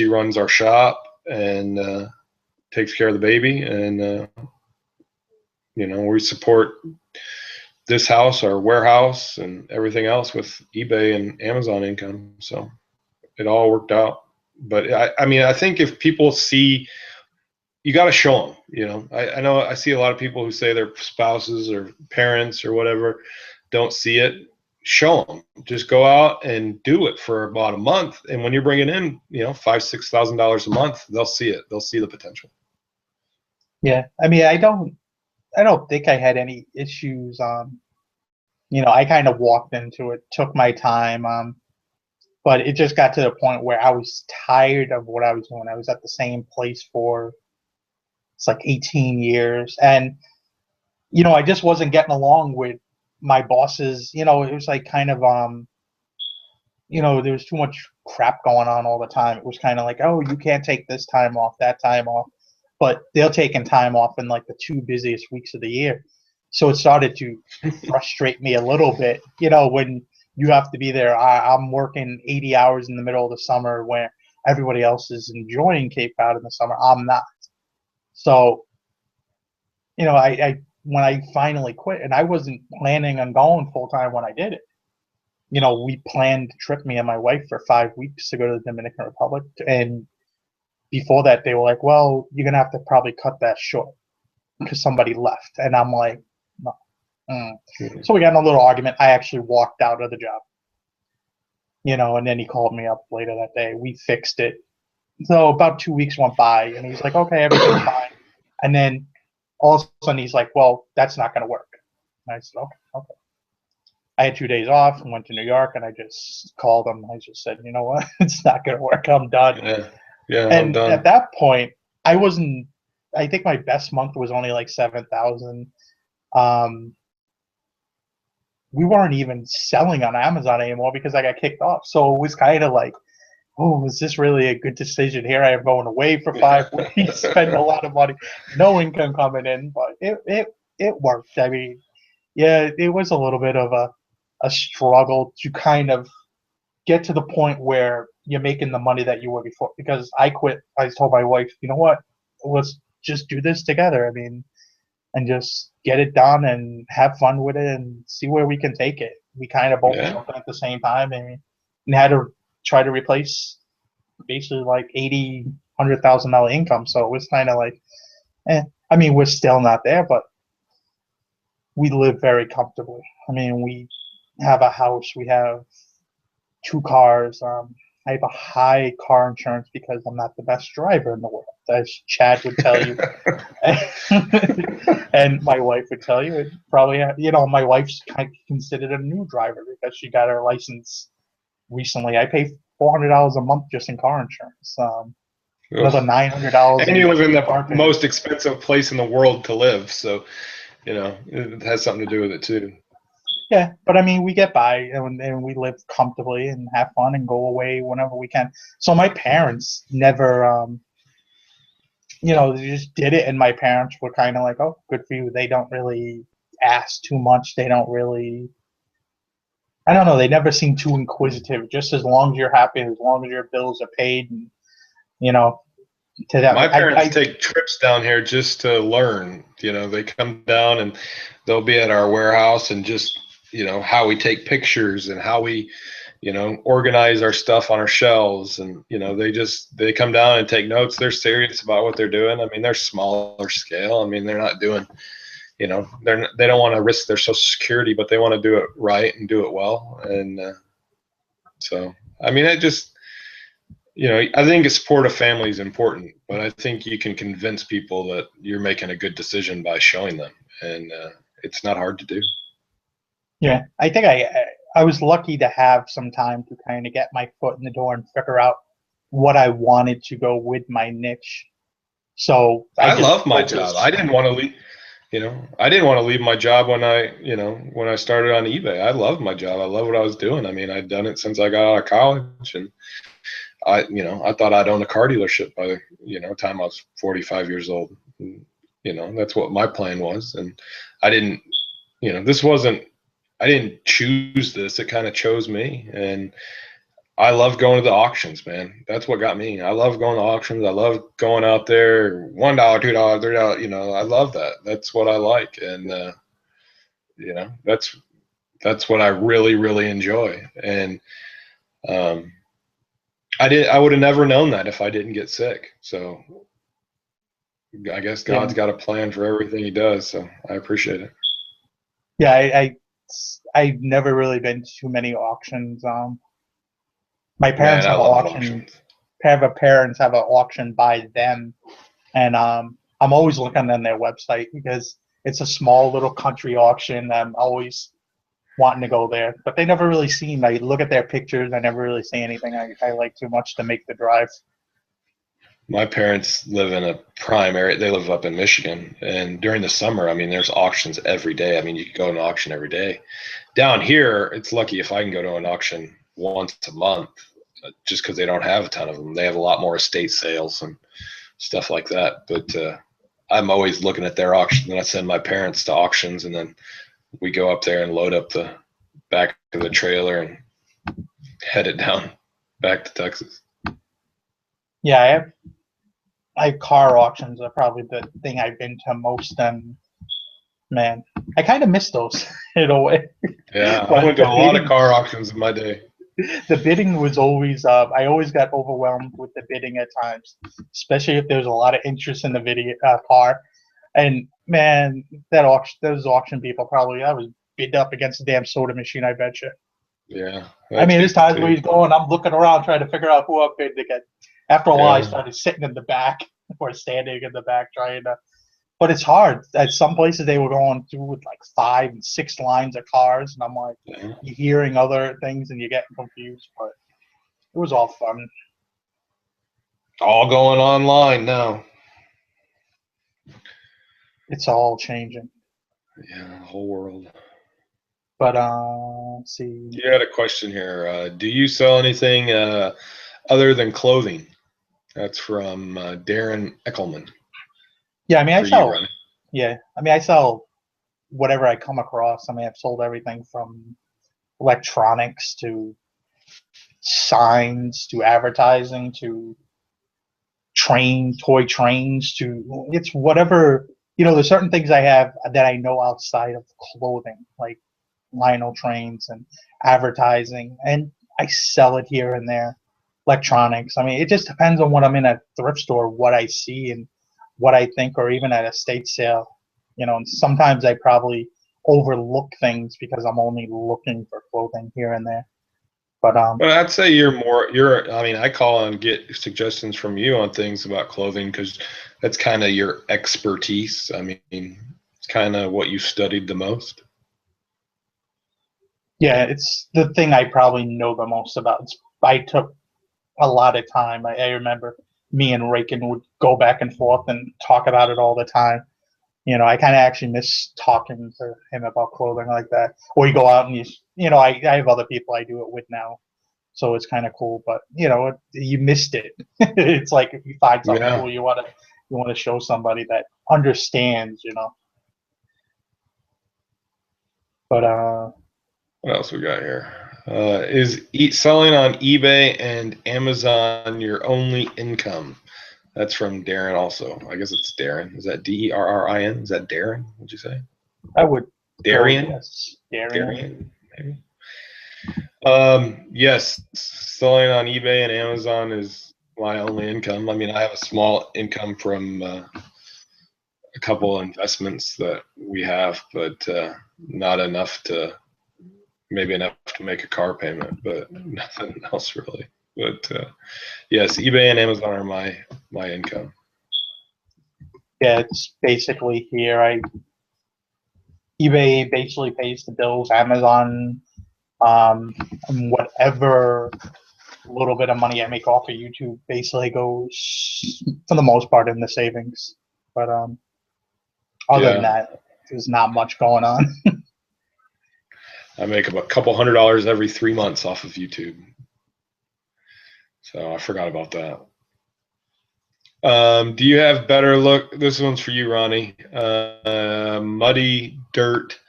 runs our shop and takes care of the baby. And, we support this house, our warehouse, and everything else with eBay and Amazon income. So it all worked out. But I think if people see, you got to show them, I know I see a lot of people who say their spouses or parents or whatever don't see it. Show them, just go out and do it for about a month. And when you're bringing in, $5,000-$6,000 a month, they'll see it. They'll see the potential. Yeah. I mean, I don't think I had any issues. I kind of walked into it, took my time. But it just got to the point where I was tired of what I was doing. I was at the same place for, it's like 18 years. And, I just wasn't getting along with my bosses. It was like kind of, there was too much crap going on all the time. It was kind of like, oh, you can't take this time off, that time off. But they're taking time off in like the 2 busiest weeks of the year. So it started to frustrate me a little bit, when you have to be there. I'm working 80 hours in the middle of the summer where everybody else is enjoying Cape Cod in the summer. I'm not. So, I when I finally quit, and I wasn't planning on going full time when I did it. We planned to trip, me and my wife, for 5 weeks to go to the Dominican Republic. And before that, they were like, well, you're going to have to probably cut that short because somebody left. And I'm like, no. So we got in a little argument. I actually walked out of the job, and then he called me up later that day. We fixed it. So about 2 weeks went by, and he's like, okay, everything's fine. And then all of a sudden he's like, well, that's not going to work. And I said, okay. I had 2 days off and went to New York, and I just called him. I just said, you know what? It's not going to work. I'm done. Yeah, and I'm done. At that point, I think my best month was only like 7,000. We weren't even selling on Amazon anymore because I got kicked off. So it was kind of like, oh, was this really a good decision? Here I am going away for 5 weeks, spending a lot of money, no income coming in, but it worked. I mean, yeah, it was a little bit of a struggle to kind of get to the point where you're making the money that you were before. Because I quit. I told my wife, you know what? Let's just do this together. I mean, and just get it done and have fun with it and see where we can take it. We kind of both jumped at the same time and had to try to replace basically like $100,000 income. So it was kind of like, I mean, we're still not there, but we live very comfortably. I mean, we have a house, we have 2 cars. I have a high car insurance because I'm not the best driver in the world, as Chad would tell you. And my wife would tell you. It probably, my wife's kind of considered a new driver because she got her license recently. I pay $400 a month just in car insurance. Another $900. And you live in the most expensive place in the world to live, so it has something to do with it too. Yeah, but I mean, we get by and we live comfortably and have fun and go away whenever we can. So my parents never, they just did it, and my parents were kind of like, "Oh, good for you." They don't really ask too much. They don't really, I don't know. They never seem too inquisitive. Just as long as you're happy, as long as your bills are paid, and to that. My parents take trips down here just to learn. They come down and they'll be at our warehouse and just how we take pictures and how we organize our stuff on our shelves, and they come down and take notes. They're serious about what they're doing. I mean, they're smaller scale. I mean, they're not doing they don't want to risk their social security, but they want to do it right and do it well. And so I mean, it just I think a supportive family is important, but I think you can convince people that you're making a good decision by showing them, and it's not hard to do. Yeah, I think I was lucky to have some time to kind of get my foot in the door and figure out what I wanted to go with my niche. So I love my job. I didn't want to leave. I didn't want to leave my job when I started on eBay. I loved my job. I love what I was doing. I mean, I'd done it since I got out of college, and I thought I'd own a car dealership by the time I was 45 years old. you know, that's what my plan was. And I didn't, you know, this wasn't, I didn't choose this. It kind of chose me. And I love going to the auctions, man. That's what got me. I love going to auctions. I love going out there, $1, $2, $3, you know, I love that. That's what I like. And, you know, that's what I really, really enjoy. And, I would have never known that if I didn't get sick. So I guess God's got a plan for everything he does. So I appreciate it. Yeah, I've never really been to too many auctions. My parents Man, I have an love auction. auctions. Parents have an auction by them, and I'm always looking on their website because it's a small little country auction. I'm always wanting to go there, but they never really seen. I look at their pictures. I never really see anything I like too much to make the drive. My parents live in a prime area. They live up in Michigan, and during the summer, I mean, there's auctions every day. I mean, you can go to an auction every day. Down here, it's lucky if I can go to an auction once a month, just because they don't have a ton of them. They have a lot more estate sales and stuff like that. But I'm always looking at their auction, and I send my parents to auctions, and then we go up there and load up the back of the trailer and head it down back to Texas. Yeah, car auctions are probably the thing I've been to most, and man, I kind of miss those in a way. Yeah, I But went to a lot of car auctions in my day. the bidding was always I always got overwhelmed with the bidding at times, especially if there was a lot of interest in the video car. And man, those auction people probably I was bid up against the damn soda machine, I bet you. Yeah, I mean, there's times too. where he's going, I'm looking around trying to figure out who I've bid to get. After a while, I started sitting in the back or standing in the back trying to. But it's hard. At some places, they were going through with like 5 and 6 lines of cars, and I'm like, you're hearing other things and you're getting confused. But it was all fun. All going online now. It's all changing. Yeah, the whole world. But let's see. You had a question here. Do you sell anything other than clothing? That's from Darren Eckelman. Yeah, I mean, I sell. Yeah, I mean, I sell whatever I come across. I mean, I've sold everything from electronics to signs to advertising to toy trains to it's whatever. There's certain things I have that I know outside of clothing, like Lionel trains and advertising, and I sell it here and there. Electronics. I mean, it just depends on what I'm in a thrift store, what I see and what I think, or even at a estate sale. And sometimes I probably overlook things because I'm only looking for clothing here and there. But well, I'd say I mean, I call and get suggestions from you on things about clothing because that's kind of your expertise. I mean, it's kind of what you studied the most. Yeah, it's the thing I probably know the most about. I took a lot of time. I remember me and Rakin would go back and forth and talk about it all the time. I kind of actually miss talking to him about clothing like that. Or you go out and I have other people I do it with now, so it's kind of cool. But you missed it. It's like if you find something cool, you want to show somebody that understands. But what else we got here? Is selling on eBay and Amazon your only income? That's from Darren also. I guess it's Darren. Is that Derrin? Is that Darren? What'd you say? I would. Darian? Yes. Darian, maybe. Yes, selling on eBay and Amazon is my only income. I mean, I have a small income from a couple investments that we have, but not enough maybe enough to make a car payment, but nothing else really. But yes, eBay and Amazon are my income. Yeah, it's basically here. eBay basically pays the bills. Amazon, whatever little bit of money I make off of YouTube basically goes for the most part in the savings. But other than that, there's not much going on. I make a couple $100 every 3 months off of YouTube. So I forgot about that. Do you have better look? This one's for you, Ronnie. Muddy Dirt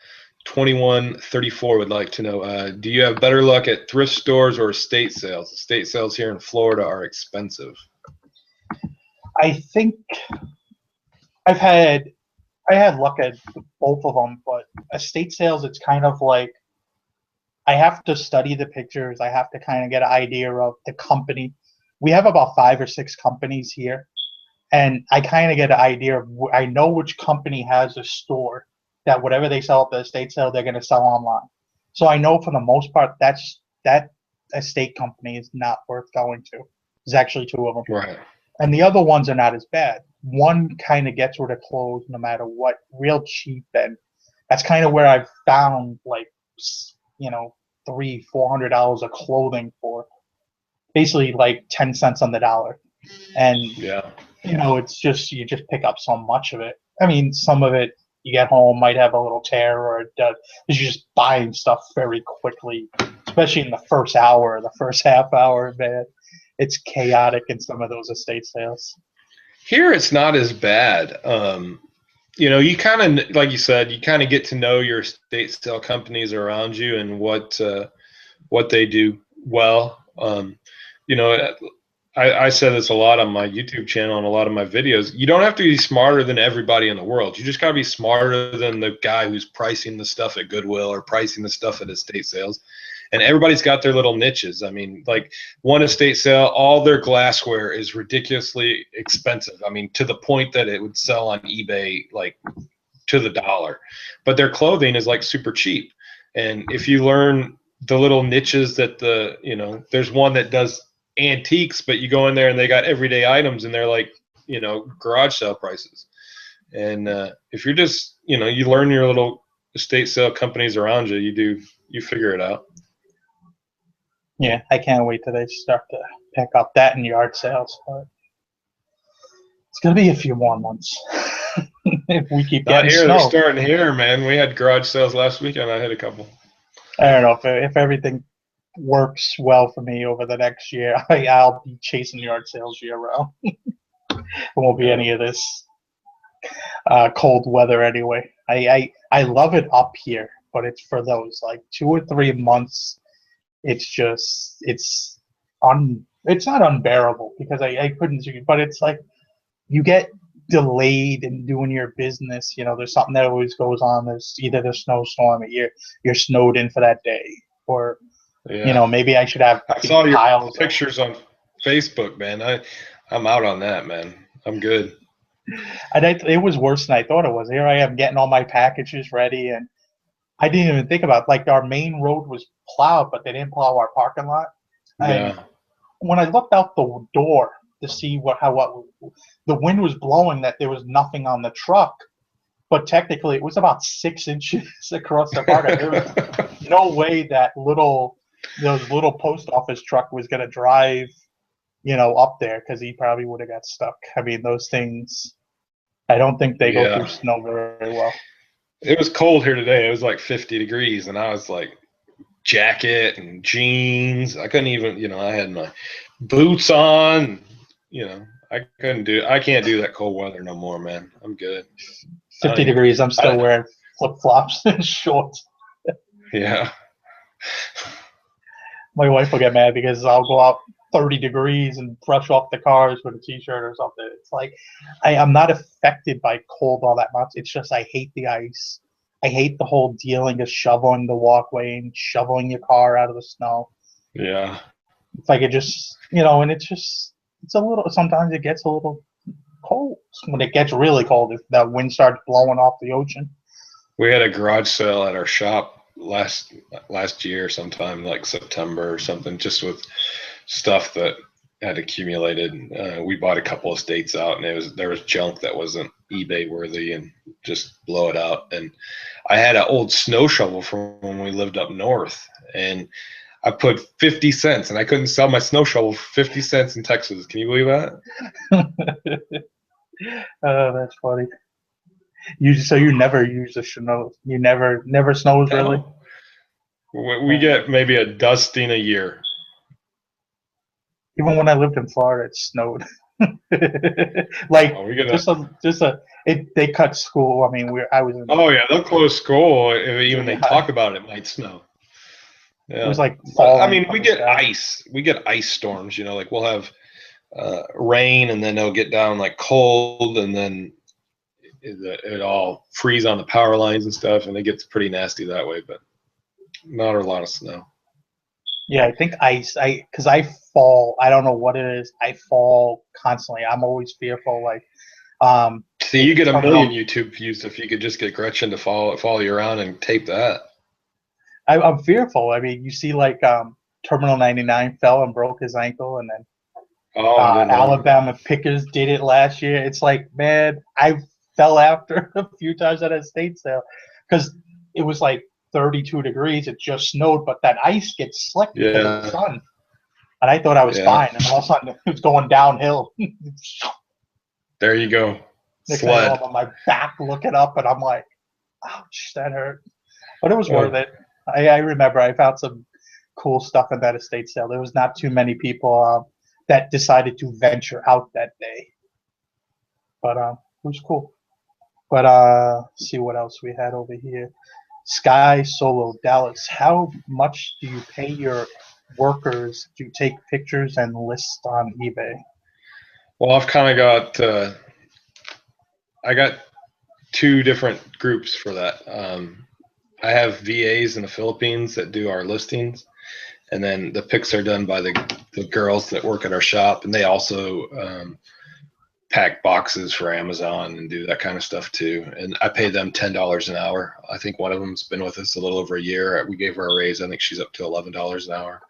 2134 would like to know, do you have better luck at thrift stores or estate sales? Estate sales here in Florida are expensive. I think I've had I had luck at both of them, but estate sales, it's kind of like I have to study the pictures. I have to kind of get an idea of the company. We have about 5 or 6 companies here, and I kind of get an idea of. I know which company has a store that whatever they sell at the estate sale, they're going to sell online. So I know for the most part that estate company is not worth going to. There's actually 2 of them. Right. And the other ones are not as bad. One kind of gets rid of clothes no matter what, real cheap, and that's kind of where I've found like $300-400 of clothing for basically like 10 cents on the dollar, and Yeah. it's just you just pick up so much of it. I mean, some of it you get home might have a little tear or it does. You're just buying stuff very quickly, especially in the first hour, the first half hour, man. It's chaotic in some of those estate sales. Here it's not as bad. You kind of, like you said, you kind of get to know your estate sale companies around you and what they do well. I said this a lot on my YouTube channel and a lot of my videos. You don't have to be smarter than everybody in the world. You just got to be smarter than the guy who's pricing the stuff at Goodwill or pricing the stuff at estate sales. And everybody's got their little niches. I mean, like one estate sale, all their glassware is ridiculously expensive. I mean, to the point that it would sell on eBay like to the dollar. But their clothing is like super cheap. And if you learn the little niches that there's one that does antiques, but you go in there and they got everyday items and they're like, garage sale prices. And if you're just, you learn your little estate sale companies around you, you figure it out. Yeah, I can't wait till they start to pick up that in yard sales. But it's gonna be a few more months if we keep Not getting here. snow. They're starting here, man. We had garage sales last weekend. I hit a couple. I don't know if everything works well for me over the next year. I'll be chasing yard sales year round. There won't be any of this cold weather anyway. I love it up here, but it's for those like 2 or 3 months. It's not unbearable because I couldn't, but it's like you get delayed in doing your business. There's something that always goes on. There's either the snowstorm or you're snowed in for that day, or maybe I should have. I saw your pictures on Facebook, man. I'm out on that, man. I'm good. And it was worse than I thought it was. Here I am getting all my packages ready, and I didn't even think about it. Like our main road was plowed, but they didn't plow our parking lot. And when I looked out the door to see what the wind was blowing, that there was nothing on the truck, but technically it was about 6 inches across the parking. There was no way that those little post office truck was going to drive, up there, because he probably would have got stuck. I mean, those things, I don't think they go through snow very well. It was cold here today. It was like 50 degrees, and I was like jacket and jeans. I couldn't even, I had my boots on. I can't do that cold weather no more, man. I'm good. 50 degrees, I'm still wearing flip-flops and shorts. Yeah. My wife will get mad because I'll go out 30 degrees and brush off the cars with a t-shirt or something. It's like I'm not affected by cold all that much. It's just I hate the ice. I hate the whole dealing of shoveling the walkway and shoveling your car out of the snow. Yeah. If I could just, and it's a little, sometimes it gets a little cold. When it gets really cold, if that wind starts blowing off the ocean. We had a garage sale at our shop last year sometime, like September or something, just with stuff that had accumulated. We bought a couple of estates out, and there was junk that wasn't eBay worthy, and just blow it out. And I had an old snow shovel from when we lived up north, and I put 50 cents, and I couldn't sell my snow shovel for 50 cents in Texas. Can you believe that? That's funny. You never use the snow. You never snows, really? We get maybe a dusting a year. Even when I lived in Florida, it snowed. Like Oh, we get they cut school. I mean, I was in oh yeah, they'll close school if even junior they high. talk about it might snow. It was Yeah, like but I falling mean, from we the get sky. ice. We get ice storms. You know, like we'll have rain, and then it'll get down like cold, and then it all freeze on the power lines and stuff, and it gets pretty nasty that way. But not a lot of snow. Yeah, I think ice. Because I fall. I don't know what it is. I fall constantly. I'm always fearful. Like, See, you get a million terminal. YouTube views if you could just get Gretchen to follow you around and tape that. I'm fearful. I mean, you see, like, Terminal 99 fell and broke his ankle, and then Oh, I didn't know. Alabama Pickers did it last year. It's like, man, I fell after a few times at a state sale because it was like 32 degrees. It just snowed, but that ice gets slick because of the Yeah, sun. And I thought I was yeah. fine, and all of a sudden it was going downhill. There you go. Next thing I know, Sled. I'm on my back looking up, and I'm like, ouch, that hurt. But it was worth it. I remember I found some cool stuff at that estate sale. There was not too many people that decided to venture out that day, but it was cool. But see what else we had over here. Sky Solo Dallas. How much do you pay your workers to take pictures and list on eBay? Well, I've kind of got I got two different groups for that. I have VAs in the Philippines that do our listings, and then the pics are done by the girls that work at our shop, and they also pack boxes for Amazon and do that kind of stuff too. And I pay them $10 an hour. I think one of them's been with us a little over a year. We gave her a raise. I think she's up to $11 an hour.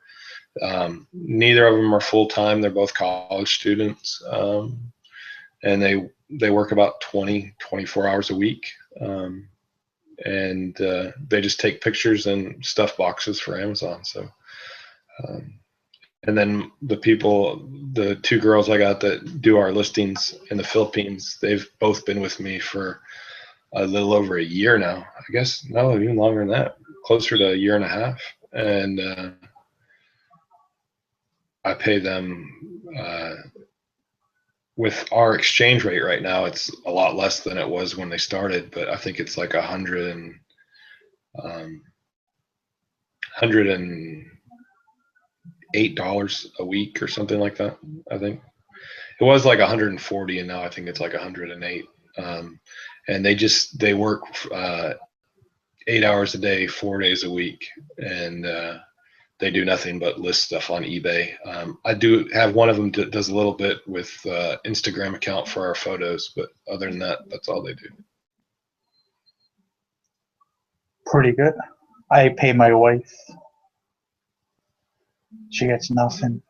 Neither of them are full time. They're both college students, and they work about 24 hours a week. And they just take pictures and stuff boxes for Amazon. So, and then the two girls I got that do our listings in the Philippines, they've both been with me for a little over a year now. I guess no, even longer than that, closer to a year and a half. And I pay them with our exchange rate right now. It's a lot less than it was when they started, but I think it's like $108 a week or something like that. I think it was like 140, and now I think it's like 108. And they work 8 hours a day, 4 days a week, and they do nothing but list stuff on eBay. I do have one of them that does a little bit with Instagram account for our photos, but other than that, that's all they do. Pretty good. I pay my wife. She gets nothing.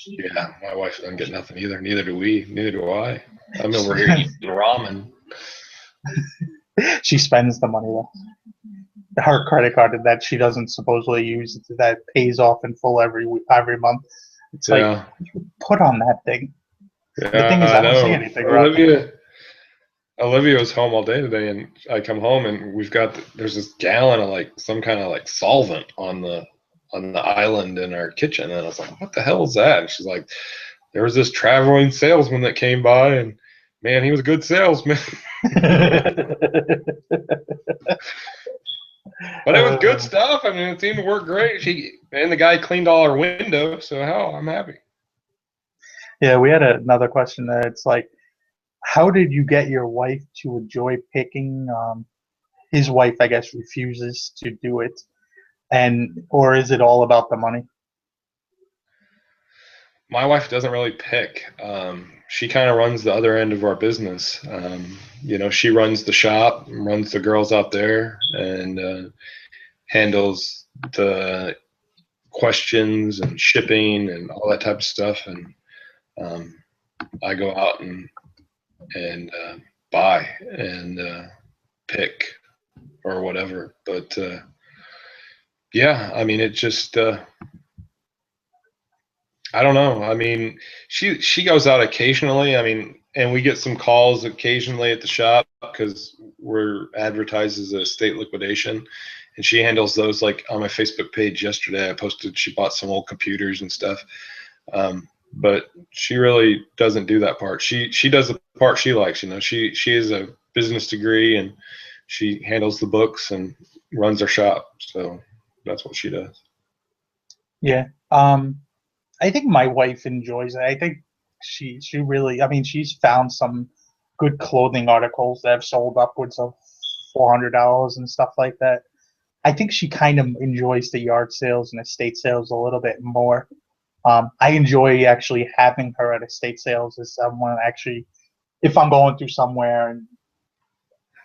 Yeah, my wife doesn't get nothing either. Neither do we. Neither do I. I'm over here eating ramen. She spends the money though. Her credit card that she doesn't supposedly use that pays off in full every month. It's like, Yeah, you put on that thing. The thing yeah, is, I I don't see know. anything wrong. Olivia was home all day today, and I come home and there's this gallon of like some kind of like solvent on the island in our kitchen, and I was like, what the hell is that? And she's like, there was this traveling salesman that came by, and man, he was a good salesman. But it was good stuff. I mean, it seemed to work great. And the guy cleaned all our windows, so hell, I'm happy. Yeah, we had another question there. It's like, how did you get your wife to enjoy picking? His wife, I guess, refuses to do it, or is it all about the money? My wife doesn't really pick. She kind of runs the other end of our business. She runs the shop, runs the girls out there, and handles the questions and shipping and all that type of stuff. And I go out and buy and pick or whatever. But yeah, I mean, it just I don't know. I mean, she goes out occasionally. I mean, and we get some calls occasionally at the shop because we're advertised as a state liquidation, and she handles those. Like on my Facebook page yesterday, I posted she bought some old computers and stuff. but she really doesn't do that part. She does the part she likes. You know, she has a business degree and she handles the books and runs her shop. So that's what she does. Yeah. I think my wife enjoys it. I think she really, I mean, she's found some good clothing articles that have sold upwards of $400 and stuff like that. I think she kind of enjoys the yard sales and estate sales a little bit more. I enjoy actually having her at estate sales as someone actually, if I'm going through somewhere and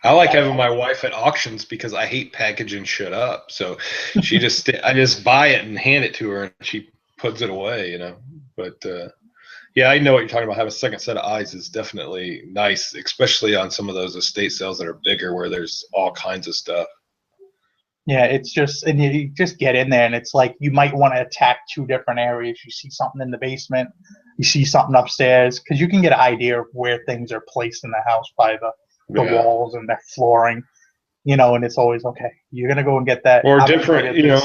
I like having my wife at auctions because I hate packaging shit up. So I just buy it and hand it to her and she puts it away, you know. But yeah, I know what you're talking about. Having a second set of eyes is definitely nice, especially on some of those estate sales that are bigger where there's all kinds of stuff. yeah, it's just, and you just get in there and it's like you might want to attack two different areas. You see something in the basement, you see something upstairs, because you can get an idea of where things are placed in the house by the walls and the flooring, you know, and it's always, okay, you're going to go and get that. Or I'm different, you know,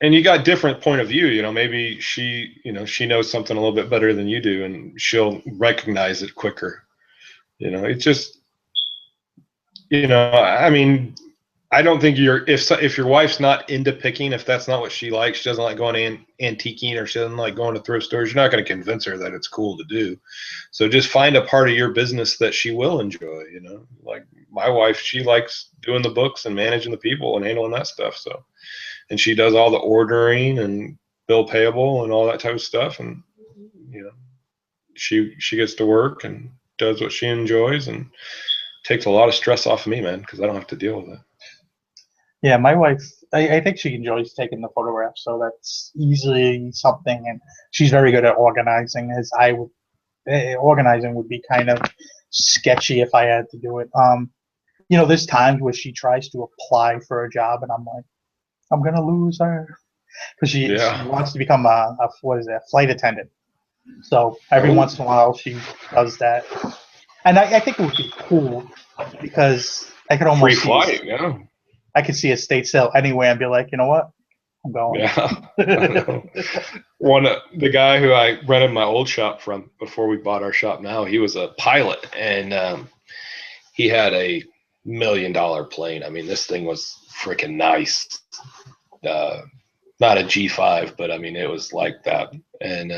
and you got different point of view, you know, maybe she knows something a little bit better than you do and she'll recognize it quicker. You know, it's just, you know, I mean, I don't think if your wife's not into picking, if that's not what she likes, she doesn't like going antiquing or she doesn't like going to thrift stores, you're not going to convince her that it's cool to do. So just find a part of your business that she will enjoy, you know. Like my wife, she likes doing the books and managing the people and handling that stuff. So, and she does all the ordering and bill payable and all that type of stuff. And, you know, she gets to work and does what she enjoys and takes a lot of stress off of me, man, because I don't have to deal with it. Yeah, my wife, I think she enjoys taking the photographs, so that's easily something, and she's very good at organizing. As I would, organizing would be kind of sketchy if I had to do it. You know, there's times where she tries to apply for a job, and I'm like, I'm gonna lose her because she wants to become a what is it, a flight attendant. So every once in a while she does that, and I think it would be cool because I could almost free flight, yeah. I could see a state sale anywhere and be like, you know what, I'm going. Yeah, the guy who I rented my old shop from before we bought our shop now, he was a pilot and he had a $1 million plane. I mean, this thing was freaking nice. Not a G5, but I mean, it was like that. And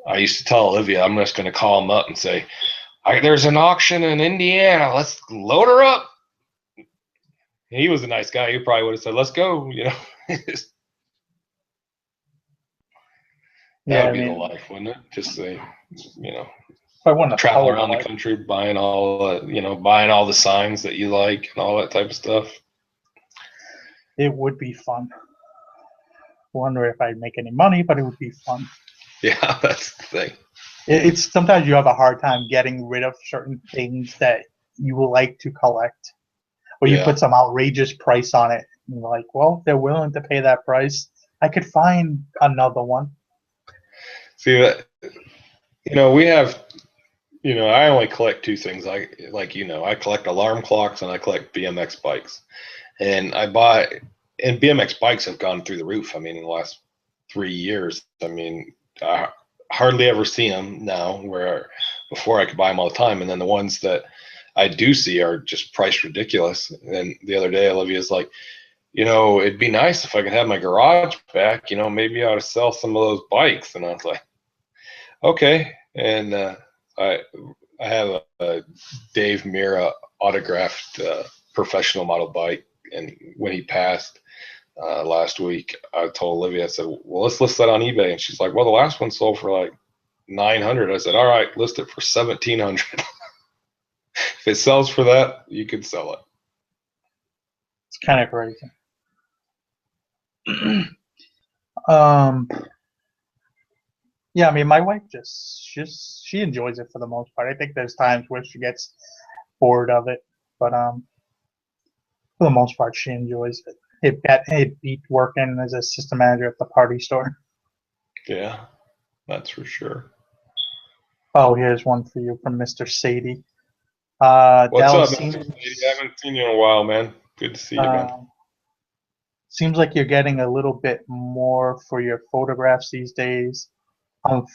I used to tell Olivia, I'm just going to call him up and say, there's an auction in Indiana. Let's load her up. He was a nice guy. He probably would have said, let's go, you know. That would be the life, wouldn't it? Just say, you know, travel around the country, buying all the signs that you like and all that type of stuff. It would be fun. Wonder if I'd make any money, but it would be fun. Yeah, that's the thing. It's sometimes you have a hard time getting rid of certain things that you would like to collect. Or you put some outrageous price on it. And you're like, well, they're willing to pay that price. I could find another one. See that, you know, we have, you know, I only collect two things. You know, I collect alarm clocks and I collect BMX bikes. And BMX bikes have gone through the roof. I mean, in the last 3 years, I mean, I hardly ever see them now, where before I could buy them all the time. And then the ones that I do see are just priced ridiculous. And the other day, Olivia's like, you know, it'd be nice if I could have my garage back. You know, maybe I ought to sell some of those bikes. And I was like, okay. And I have a Dave Mira autographed professional model bike. And when he passed last week, I told Olivia, I said, well, let's list that on eBay. And she's like, well, the last one sold for like $900. I said, all right, list it for $1,700. If it sells for that, you can sell it. It's kind of crazy. Yeah, I mean, my wife she enjoys it for the most part. I think there's times where she gets bored of it, but for the most part, she enjoys it. It beat working as a system manager at the party store. Yeah, that's for sure. Oh, here's one for you from Mr. Sadie. What's up, Mr. Sadie? I haven't seen you in a while, man. Good to see you, man. Seems like you're getting a little bit more for your photographs these days. Um,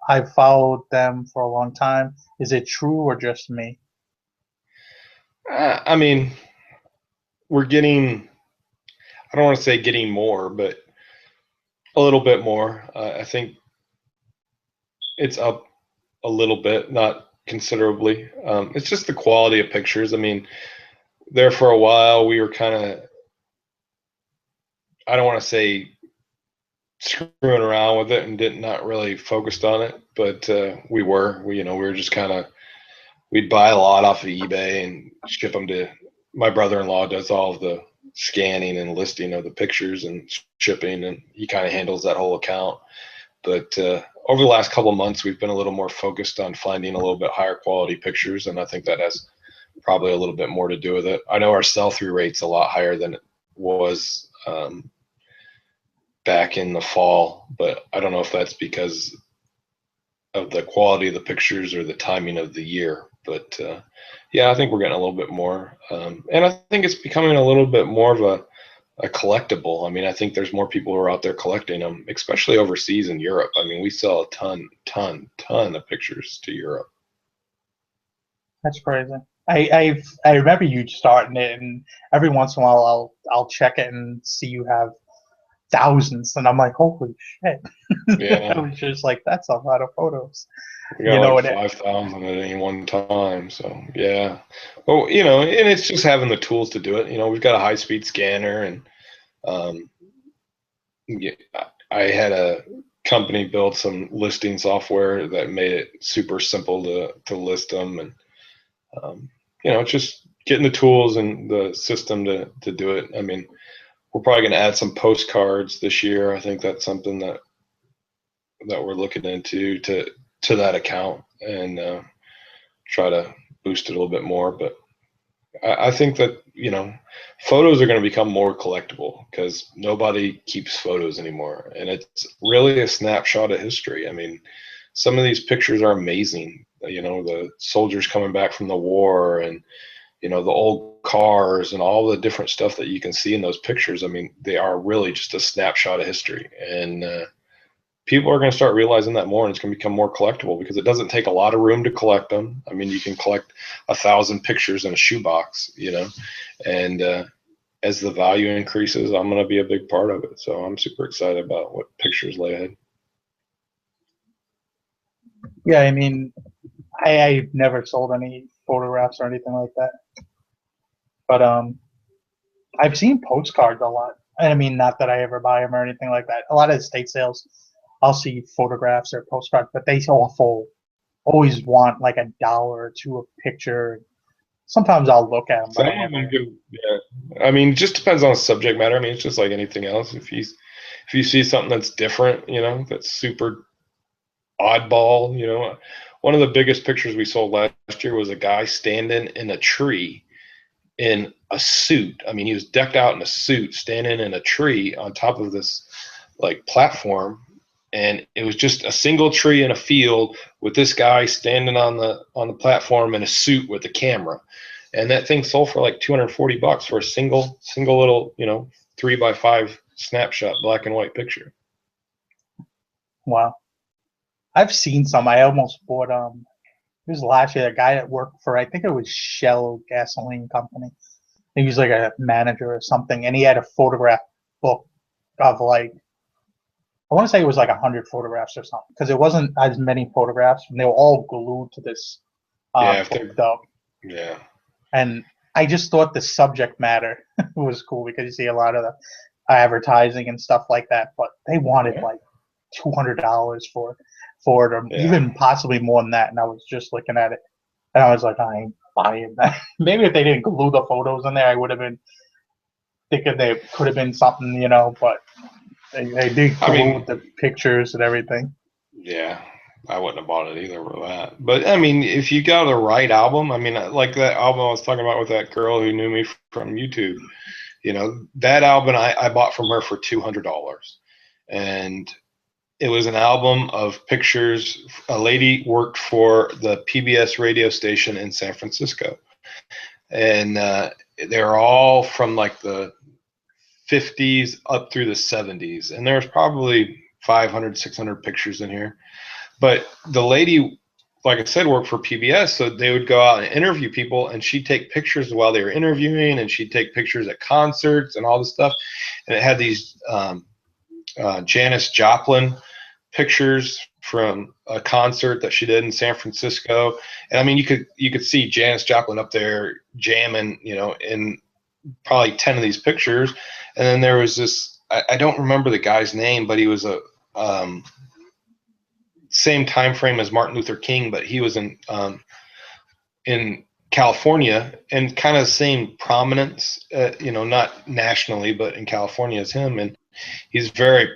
I've followed them for a long time. Is it true or just me? I mean, we're getting, I don't want to say getting more, but a little bit more. I think it's up a little bit, not considerably. It's just the quality of pictures. I mean, there for a while, we were kind of, I don't want to say screwing around with it and did not really focused on it, but we were, we were just kind of, we'd buy a lot off of eBay and ship them to, my brother-in-law does all of the scanning and listing of the pictures and shipping, and he kind of handles that whole account. But over the last couple of months, we've been a little more focused on finding a little bit higher quality pictures, and I think that has probably a little bit more to do with it. I know our sell-through rate's a lot higher than it was back in the fall, but I don't know if that's because of the quality of the pictures or the timing of the year. But yeah, I think we're getting a little bit more, and I think it's becoming a little bit more of a collectible. I mean, I think there's more people who are out there collecting them, especially overseas in Europe. I mean, we sell a ton of pictures to Europe. That's crazy. I remember you starting it, and every once in a while I'll check it and see you have thousands, and I'm like, holy shit! Yeah, I was just like, that's a lot of photos. we got like And 5,000 at any one time. So yeah, well, and it's just having the tools to do it. We've got a high-speed scanner, and yeah, I had a company build some listing software that made it super simple to list them, and it's just getting the tools and the system to do it. I mean, we're probably going to add some postcards this year. I think that's something that we're looking into to that account, and try to boost it a little bit more. But I think that photos are going to become more collectible because nobody keeps photos anymore, and it's really a snapshot of history. I mean, some of these pictures are amazing. The soldiers coming back from the war, and the old cars and all the different stuff that you can see in those pictures. I mean, they are really just a snapshot of history, and people are going to start realizing that more, and it's going to become more collectible because it doesn't take a lot of room to collect them. I mean, you can collect 1,000 pictures in a shoebox, and as the value increases, I'm going to be a big part of it. So I'm super excited about what pictures lay ahead. yeah, I mean, I've never sold any photographs or anything like that, but I've seen postcards a lot. I mean, not that I ever buy them or anything like that. A lot of estate sales, I'll see photographs or postcards, but they always want like $1 or $2 a picture. Sometimes I'll look at them, but Some I of them never. do, yeah. I mean, it just depends on the subject matter. I mean, it's just like anything else. If you see something that's different, that's super oddball, one of the biggest pictures we sold last year was a guy standing in a tree in a suit. I mean, he was decked out in a suit, standing in a tree on top of this like platform, and it was just a single tree in a field with this guy standing on the platform in a suit with a camera. And that thing sold for like $240 for a single little 3x5 snapshot black and white picture. Wow. I've seen some. I almost bought it was last year, a guy that worked for, I think it was Shell gasoline company. I think he was like a manager or something, and he had a photograph book of like, I want to say it was like 100 photographs or something, because it wasn't as many photographs, and they were all glued to this Yeah, book though. yeah. And I just thought the subject matter was cool because you see a lot of the advertising and stuff like that, but they wanted like $200 for it, or even possibly more than that. And I was just looking at it, and I was like, I ain't buying that. Maybe if they didn't glue the photos in there, I would have been thinking they could have been something, but they did glue the pictures and everything. Yeah, I wouldn't have bought it either for that. But I mean, if you got the right album, I mean, like that album I was talking about with that girl who knew me from YouTube, that album I bought from her for $200. And it was an album of pictures. A lady worked for the PBS radio station in San Francisco. And they're all from like the 50s up through the 70s. And there's probably 500, 600 pictures in here. But the lady, like I said, worked for PBS, so they would go out and interview people, and she'd take pictures while they were interviewing, and she'd take pictures at concerts and all this stuff. And it had these Janis Joplin pictures from a concert that she did in San Francisco. And I mean, you could see Janis Joplin up there jamming, you know, in probably 10 of these pictures. And then there was this, I don't remember the guy's name, but he was a same time frame as Martin Luther King, but he was in California, and kind of the same prominence, you know, not nationally, but in California as him. And he's very,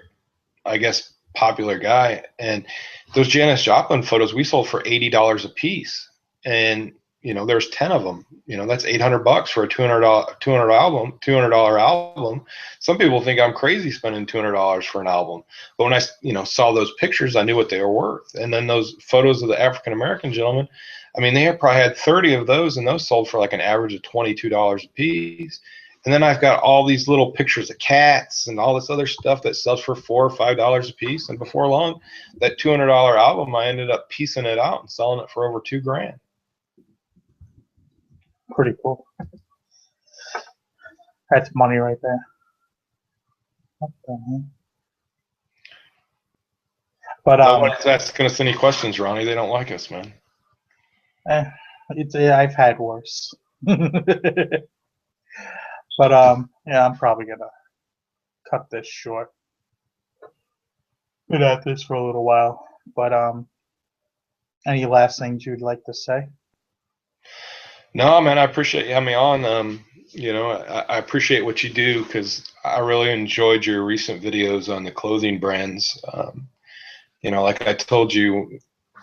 I guess, popular guy. And those Janis Joplin photos we sold for $80 a piece. And, you know, there's 10 of them, you know, that's $800 for a $200 album. Some people think I'm crazy spending $200 for an album. But when I, you know, saw those pictures, I knew what they were worth. And then those photos of the African-American gentleman, I mean, they probably had 30 of those, and those sold for like an average of $22 a piece. And then I've got all these little pictures of cats and all this other stuff that sells for $4 or $5 a piece. And before long, that $200 album, I ended up piecing it out and selling it for over $2,000. Pretty cool. That's money right there. What the hell? But nobody's asking us any questions, Ronnie. They don't like us, man. I've had worse. But yeah, I'm probably gonna cut this short. Been at this for a little while. But any last things you'd like to say? No, man, I appreciate you having me on. You know, I appreciate what you do, because I really enjoyed your recent videos on the clothing brands. You know, like I told you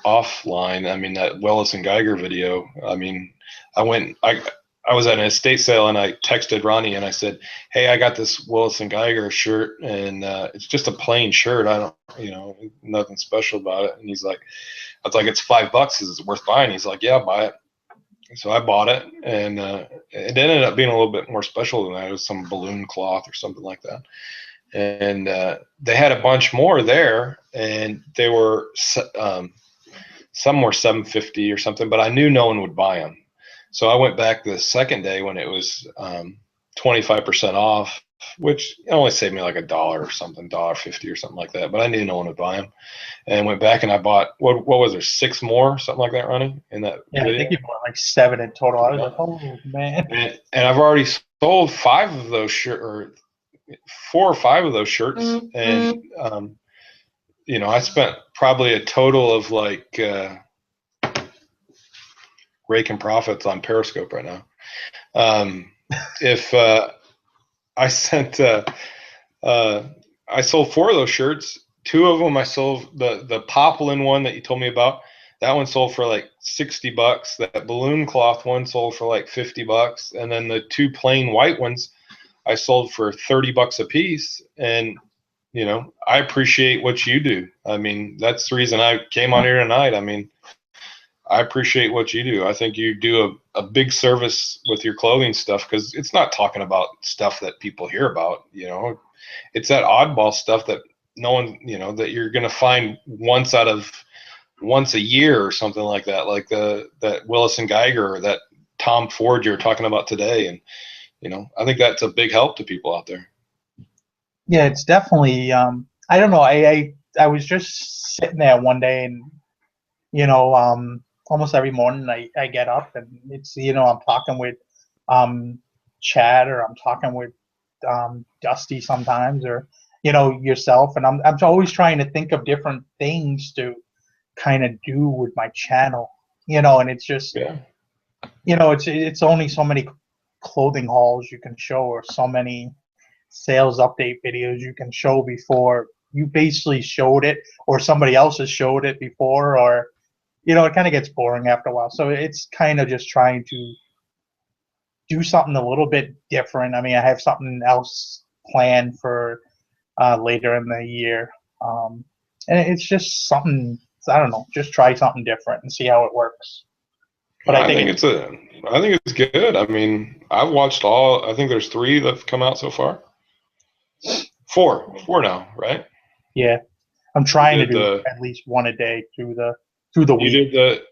offline, I mean, that Willis and Geiger video, I mean, I was at an estate sale, and I texted Ronnie and I said, hey, I got this Willis and Geiger shirt, and it's just a plain shirt. I don't, you know, nothing special about it. And he's like, I was like, it's $5. Is it worth buying? He's like, yeah, buy it. So I bought it, and it ended up being a little bit more special than that. It was some balloon cloth or something like that. And they had a bunch more there, and they were some were $7.50 or something, but I knew no one would buy them. So I went back the second day when it was 25% off, which only saved me like $1 or something, $1.50 or something like that. But I knew no one would buy them, and went back and I bought, what was there, 6 more, something like that, Ronnie, in that video? I think you bought like 7 in total. I was like, oh man. And I've already sold 5 of those shirts, or 4 or 5 of those shirts, and you know, I spent probably a total of like raking profits on Periscope right now. If I sent, I sold 4 of those shirts. 2 of them I sold. The poplin one that you told me about, that one sold for like $60. That balloon cloth one sold for like $50, and then the 2 plain white ones I sold for $30 a piece. And you know, I appreciate what you do. I mean, that's the reason I came on here tonight. I mean, I appreciate what you do. I think you do a big service with your clothing stuff, because it's not talking about stuff that people hear about, you know. It's that oddball stuff that no one, you know, that you're going to find once a year or something like that, like that Willis and Geiger, or that Tom Ford you were talking about today. And, you know, I think that's a big help to people out there. Yeah, it's definitely, I don't know, I was just sitting there one day, and, you know, almost every morning I get up, and it's, you know, I'm talking with Chad, or I'm talking with Dusty sometimes, or, you know, yourself, and I'm always trying to think of different things to kind of do with my channel, you know. And it's just, Yeah. you know, it's only so many clothing hauls you can show, or so many sales update videos you can show before you basically showed it, or somebody else has showed it before, or, you know, it kind of gets boring after a while. So it's kind of just trying to do something a little bit different. I mean, I have something else planned for later in the year, and it's just something, I don't know, just try something different and see how it works. But I think it's good. I mean, I've watched all. I think there's 3 that have come out so far. 4 now, right? Yeah. I'm trying to did do the at least one a day through the you week. did the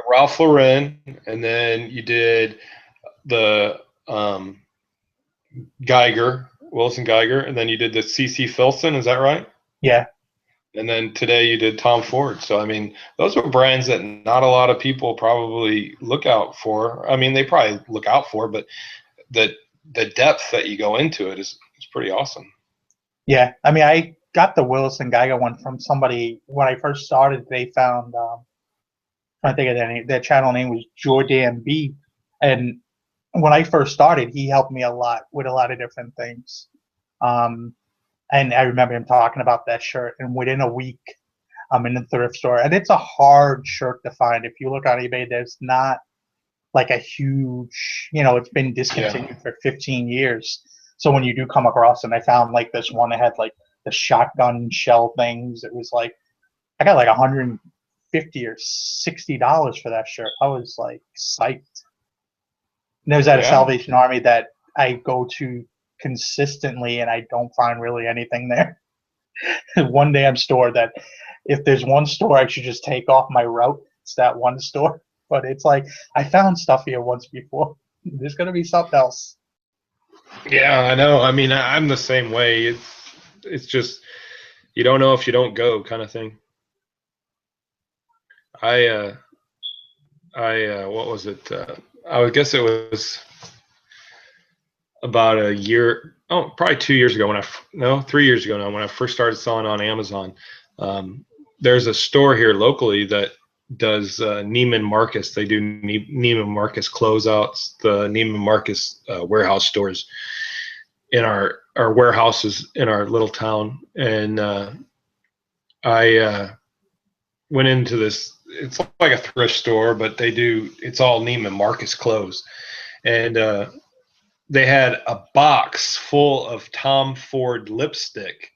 Ralph Lauren, and then you did the Geiger, Wilson Geiger, and then you did the CC Filson. Is that right? Yeah. And then today you did Tom Ford. So I mean, those are brands that not a lot of people probably look out for. I mean, they probably look out for, but the depth that you go into it is pretty awesome. Yeah. I mean, I got the Wilson Geiger one from somebody when I first started. They found, I think of their name, their channel name was Jordan B. And when I first started, he helped me a lot with a lot of different things. And I remember him talking about that shirt. And within a week, I'm in the thrift store. And it's a hard shirt to find. If you look on eBay, there's not like a huge, it's been discontinued for 15 years. So when you do come across them, I found like this one that had like the shotgun shell things. It was like, I got like $150 or $60 for that shirt. I was like psyched. And there's at a Yeah. Salvation Army that I go to consistently, and I don't find really anything there. One day I'm stored that if there's one store I should just take off my route, it's that one store. But it's like I found stuff here once before. There's gonna be something else. Yeah, I know. I mean, I'm the same way. It's just you don't know if you don't go kind of thing. What was it? I would guess it was about a year. Oh, probably 2 years ago 3 years ago now when I first started selling on Amazon. There's a store here locally that does Neiman Marcus. They do Neiman Marcus closeouts, the Neiman Marcus warehouse stores in our warehouses in our little town. And I went into this. It's like a thrift store, but it's all Neiman Marcus clothes. And they had a box full of Tom Ford lipstick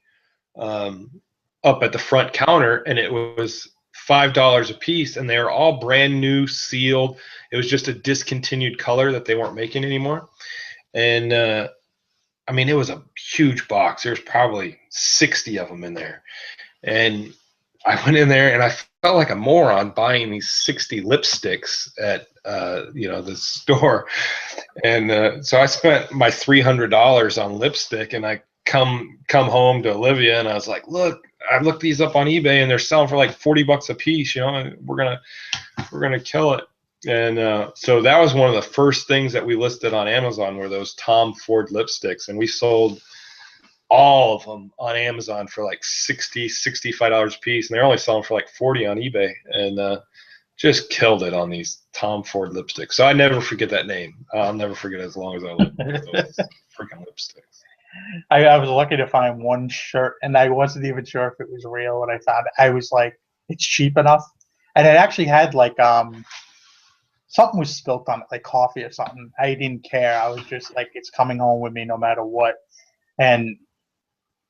up at the front counter, and it was $5 a piece, and they were all brand new, sealed. It was just a discontinued color that they weren't making anymore. And I mean, it was a huge box. There's probably 60 of them in there. And I went in there and I felt like a moron buying these 60 lipsticks at the store. And so I spent my $300 on lipstick, and I come home to Olivia and I was like, look, I looked these up on eBay and they're selling for like $40 a piece, and we're gonna kill it. And so that was one of the first things that we listed on Amazon were those Tom Ford lipsticks, and we sold all of them on Amazon for like $65 a piece, and they're only selling for like 40 on eBay, and just killed it on these Tom Ford lipsticks. So I never forget that name. I'll never forget it as long as I live. Those freaking lipsticks. I was lucky to find one shirt, and I wasn't even sure if it was real when I found it. I was like, it's cheap enough, and it actually had like something was spilt on it, like coffee or something. I didn't care. I was just like, it's coming home with me no matter what. And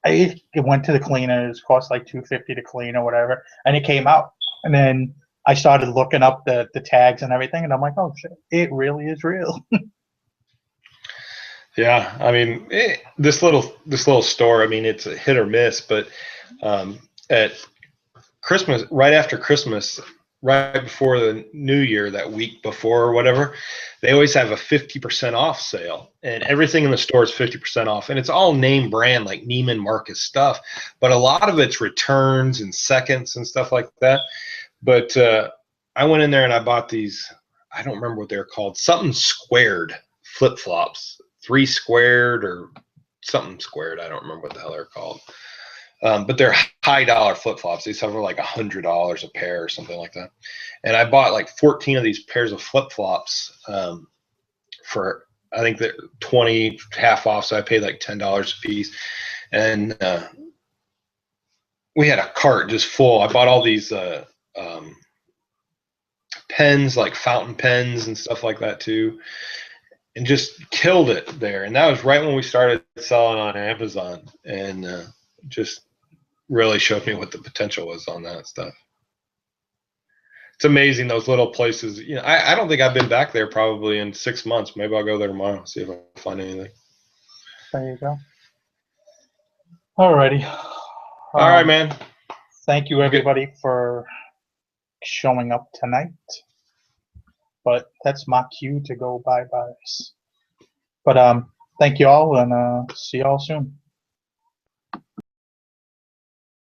it went to the cleaners, cost like $250 to clean or whatever, and it came out. And then I started looking up the tags and everything, and I'm like, oh shit, it really is real. Yeah, I mean, this little store. I mean, it's a hit or miss, but at Christmas, right after Christmas, right before the New Year, that week before or whatever, they always have a 50% off sale, and everything in the store is 50% off, and it's all name brand like Neiman Marcus stuff, but a lot of it's returns and seconds and stuff like that. But I went in there and I bought these. I don't remember what they're called. Something squared flip flops, 3 squared or something squared. I don't remember what the hell they're called. But they're high dollar flip flops. They sell for like $100 a pair or something like that. And I bought like 14 of these pairs of flip flops for, I think they're 20 half off. So I paid like $10 a piece. And we had a cart just full. I bought all these pens, like fountain pens and stuff like that too, and just killed it there. And that was right when we started selling on Amazon, and just really showed me what the potential was on that stuff. It's amazing, those little places. I don't think I've been back there probably in 6 months. Maybe I'll go there tomorrow, see if I can find anything. There you go. Alrighty. All right, man. Thank you, everybody, for showing up tonight. But that's my cue to go bye-byes. But thank you all, and see y'all soon.